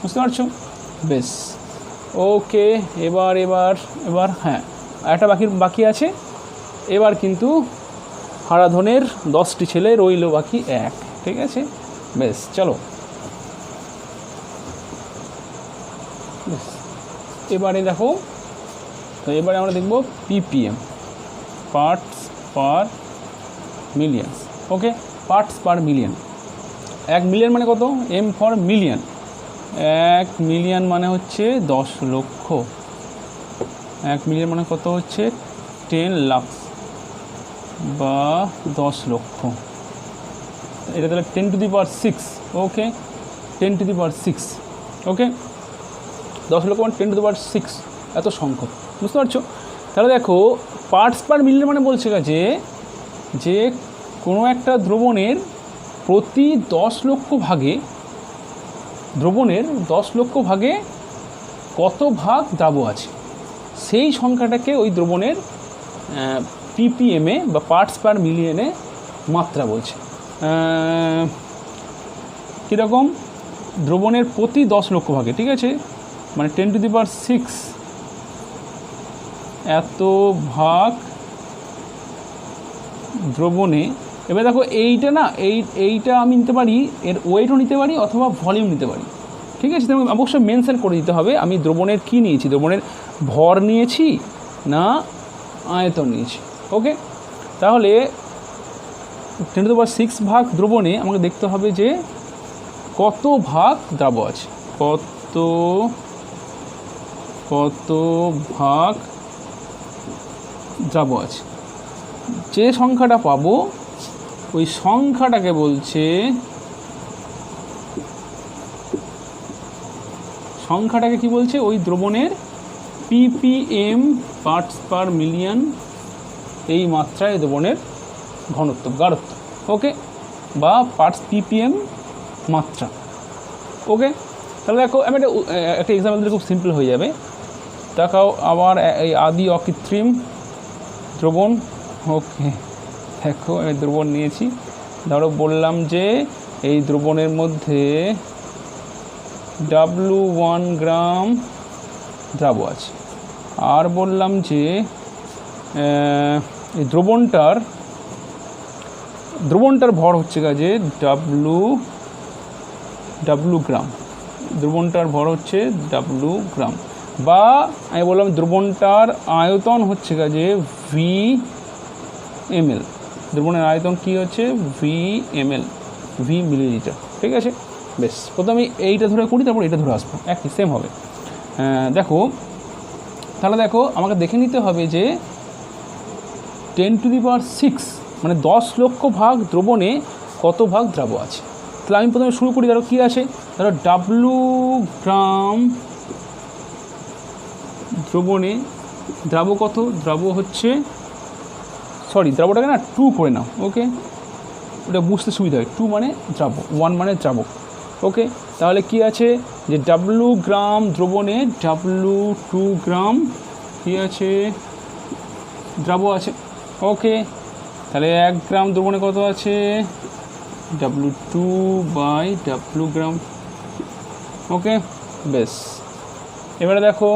বুঝতে পারছো? বেশ, ওকে। এবার হ্যাঁ একটা বাকি আছে। এবার কিন্তু হারাধনের 10টি ছেলে রইল বাকি 1। ঠিক আছে, বেশ, চলো এবারে দেখো। তো এবারে আমরা দেখব ppm, পার্টস পার মিলিয়ন। ওকে, পার্টস পার মিলিয়ন। 1 মিলিয়ন মানে কত? m for million. 1 মিলিয়ন মানে হচ্ছে 10 লক্ষ। 1 মিলিয়ন মানে কত হচ্ছে? 10 লাখ বা 10 লক্ষ। এটা তাহলে 10 to the power 6। Okay, 10 to the পাওয়ার 6। ওকে, 10 লক্ষ মানে 10 টু দি পাওয়ার 6 এত সংখ্যক। বুঝতে পারছো? তাহলে দেখো পার্টস পার মিলিয়ন মানে বলছে যে কোনো একটা দ্রবণের প্রতি 10 লক্ষ ভাগে, দ্রবণের 10 লক্ষ ভাগে কত ভাগ দ্রাবক আছে সেই সংখ্যাটাকে ওই দ্রবণের ppm-এ বা পার্টস পার মিলিয়নে মাত্রা বলছে। কীরকম? দ্রবণের প্রতি 10 লক্ষ ভাগে, ঠিক আছে, মানে 10 টু দি পাওয়ার 6 এত ভাগ দ্রবণে। এবার দেখো এইটা না, এইটা আমি নিতে পারি, এর ওয়েটও নিতে পারি অথবা ভলিউম নিতে পারি। ঠিক আছে, তুমি অবশ্যই মেনশন করে দিতে হবে আমি দ্রবণের কী নিয়েছি, দ্রবণের ভর নিয়েছি না আয়তন নিয়েছি। ওকে, তাহলে 10 টু দি পাওয়ার 6 ভাগ দ্রবণে আমাকে দেখতে হবে যে কত ভাগ দ্রাবক আছে, কত ভাগ দ্রাবক আছে। যে সংখ্যাটা পাবো ওই সংখ্যাটাকে বলছে, সংখ্যাটাকে কি বলছে, ওই দ্রবণের ppm পার্টস পার মিলিয়ন এই মাত্রায় দ্রবণের ঘনত্ব, গাঢ়ত্ব, ওকে, বা পার্টস ppm মাত্রা, ওকে। তাহলে দেখো আমি একটা এক্সাম্পল দিলে খুব সিম্পল হয়ে যাবে। দেখাও আবার এই আদি অকৃত্রিম দ্রবণ, ওকে। দেখো আমি দ্রবণ নিয়েছি, ধরো বললাম যে এই দ্রবণের মধ্যে W1 গ্রাম দ্রাব আছে, আর বললাম যে এই দ্রবণটার ভর হচ্ছে কাজে W গ্রাম, দ্রবণটার ভর হচ্ছে W গ্রাম, বা আমি বললাম দ্রবণটার আয়তন হচ্ছে কাজে VmL, দ্রবণের আয়তন কি হচ্ছে VmL, V মিলিলিটার, ঠিক আছে। বেশ, প্রথমে এইটা ধরে করি, তারপর এটা ধরে আসবো, একই সেম হবে। দেখো তাহলে দেখো আমাকে দেখে নিতে হবে যে 10⁶, মানে 10 লক্ষ ভাগ দ্রবণে কত ভাগ দ্রাব আছে। তাহলে আমি প্রথমে শুরু করি, ধরো কী আছে, ধরো W গ্রাম দ্রবণে দ্রাব কত, দ্রাব হচ্ছে, সরি দ্রাবটাকে না 2 করে নাও, ওকে, ওটা বুঝতে সুবিধা হয়, 2 মানে দ্রাব, 1 মানে দ্রাবক, ওকে। তাহলে কি আছে যে W গ্রাম দ্রবণে W2 গ্রাম কি আছে, দ্রাব আছে, ওকে। তাহলে 1 গ্রাম দ্রবণে কত আছে, W2/W গ্রাম, ওকে। বেশ, এবারে দেখো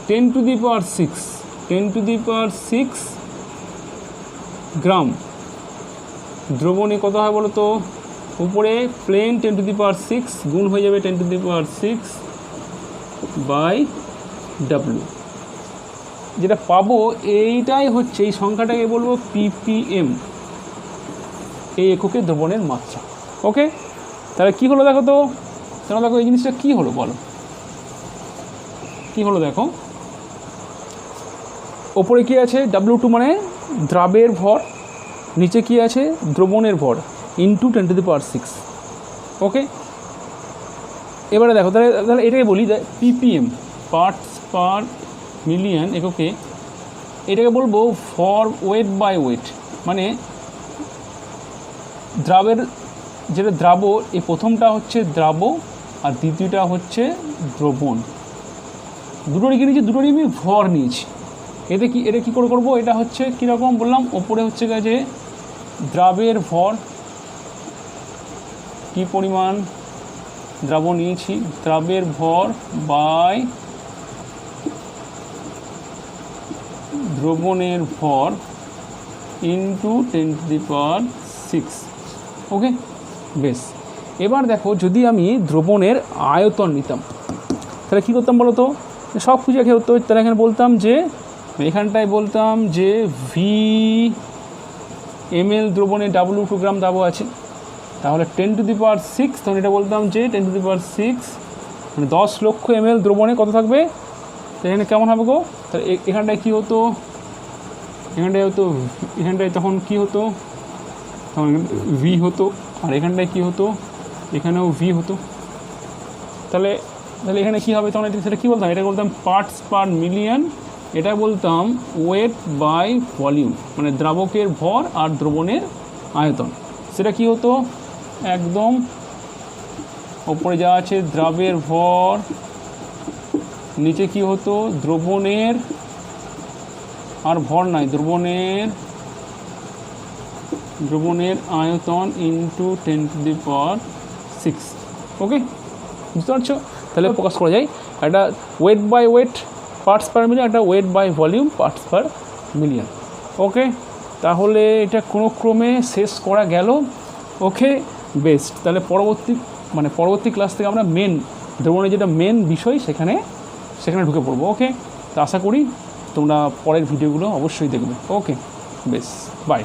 10⁶ গ্রাম দ্রবণে কত হয় বলো তো, উপরে প্লেন 10⁶ গুণ হয়ে যাবে 10⁶/W, যেটা পাবো এইটাই হচ্ছে, এই সংখ্যাটাকে বলবো ppm, এই এককে দ্রবণের মাত্রা, ওকে। তাহলে কি হলো দেখো তো, তাহলে দেখো এই জিনিসটা কি হলো বলো, কি হলো দেখো, ওপরে কি আছে W2 মানে দ্রাবের ভর, নিচে কি আছে দ্রবণের ভর ইন্টু 10⁶, ওকে। এবারে দেখো তাহলে এটাকে বলি ppm পার্টস পার মিলিয়ন এককে, এটাকে বলবো ফর ওয়েট বাই ওয়েট, মানে দ্রাবের যেটা দ্রাব, এই প্রথমটা হচ্ছে দ্রাব আর দ্বিতীয়টা হচ্ছে দ্রবণ, দুটোরই কি নিয়েছি, দুটোরই আমি ভর নিয়েছি। এটা কী করে করবো, এটা হচ্ছে কীরকম বললাম, ওপরে হচ্ছে গেছে দ্রাবের ভর, কি পরিমাণ দ্রাব নিয়েছি, দ্রাবের ভর বাই দ্রবণের ভর ইন্টু 10⁶, ওকে। বেশ, এবার দেখো যদি আমি দ্রবণের আয়তন নিতাম, তাহলে কী করতাম বলো তো, সব কিছু একে হতো, তাহলে এখানে বলতাম যে, এখানটায় বলতাম যে VmL দ্রবণে W2 গ্রাম দ্রাব আছে, তাহলে 10⁶, তখন এটা বলতাম যে 10⁶, মানে 10 লক্ষ ml দ্রবণে কত থাকবে, এখানে কেমন হবে গো, তাহলে এখানটায় কী হতো, এখানটায় তখন কী হতো, তখন V হতো, আর এখানটায় কী হতো, এখানেও V হতো। তাহলে এখানে কী হবে, তখন সেটা কী বলতাম, এটা বলতাম পার্টস পার মিলিয়ন, এটা বলতাম ওয়েট বাই ভলিউম, মানে দ্রাবকের ভর আর দ্রবণের আয়তন। সেটা কি হতো, একদম ওপরে যা আছে দ্রাবের ভর, নিচে কি হতো দ্রবণের, আর ভর নাই, দ্রবণের আয়তন ইন্টু 10⁶, ওকে, বুঝতে পারছো। তাহলে প্রকাশ করা যায় একটা weight by weight parts per million, একটা weight by volume parts per million, okay. তাহলে এটা কোনো ক্রমে শেষ করা গেল, ওকে। বেস্ট, তাহলে পরবর্তী ক্লাস থেকে আমরা দ্রবণের যেটা মেন বিষয় সেখানে ঢুকে পড়বো, ওকে। তো আশা করি তোমরা পরের ভিডিওগুলো অবশ্যই দেখবে, ওকে। বেশ, বাই।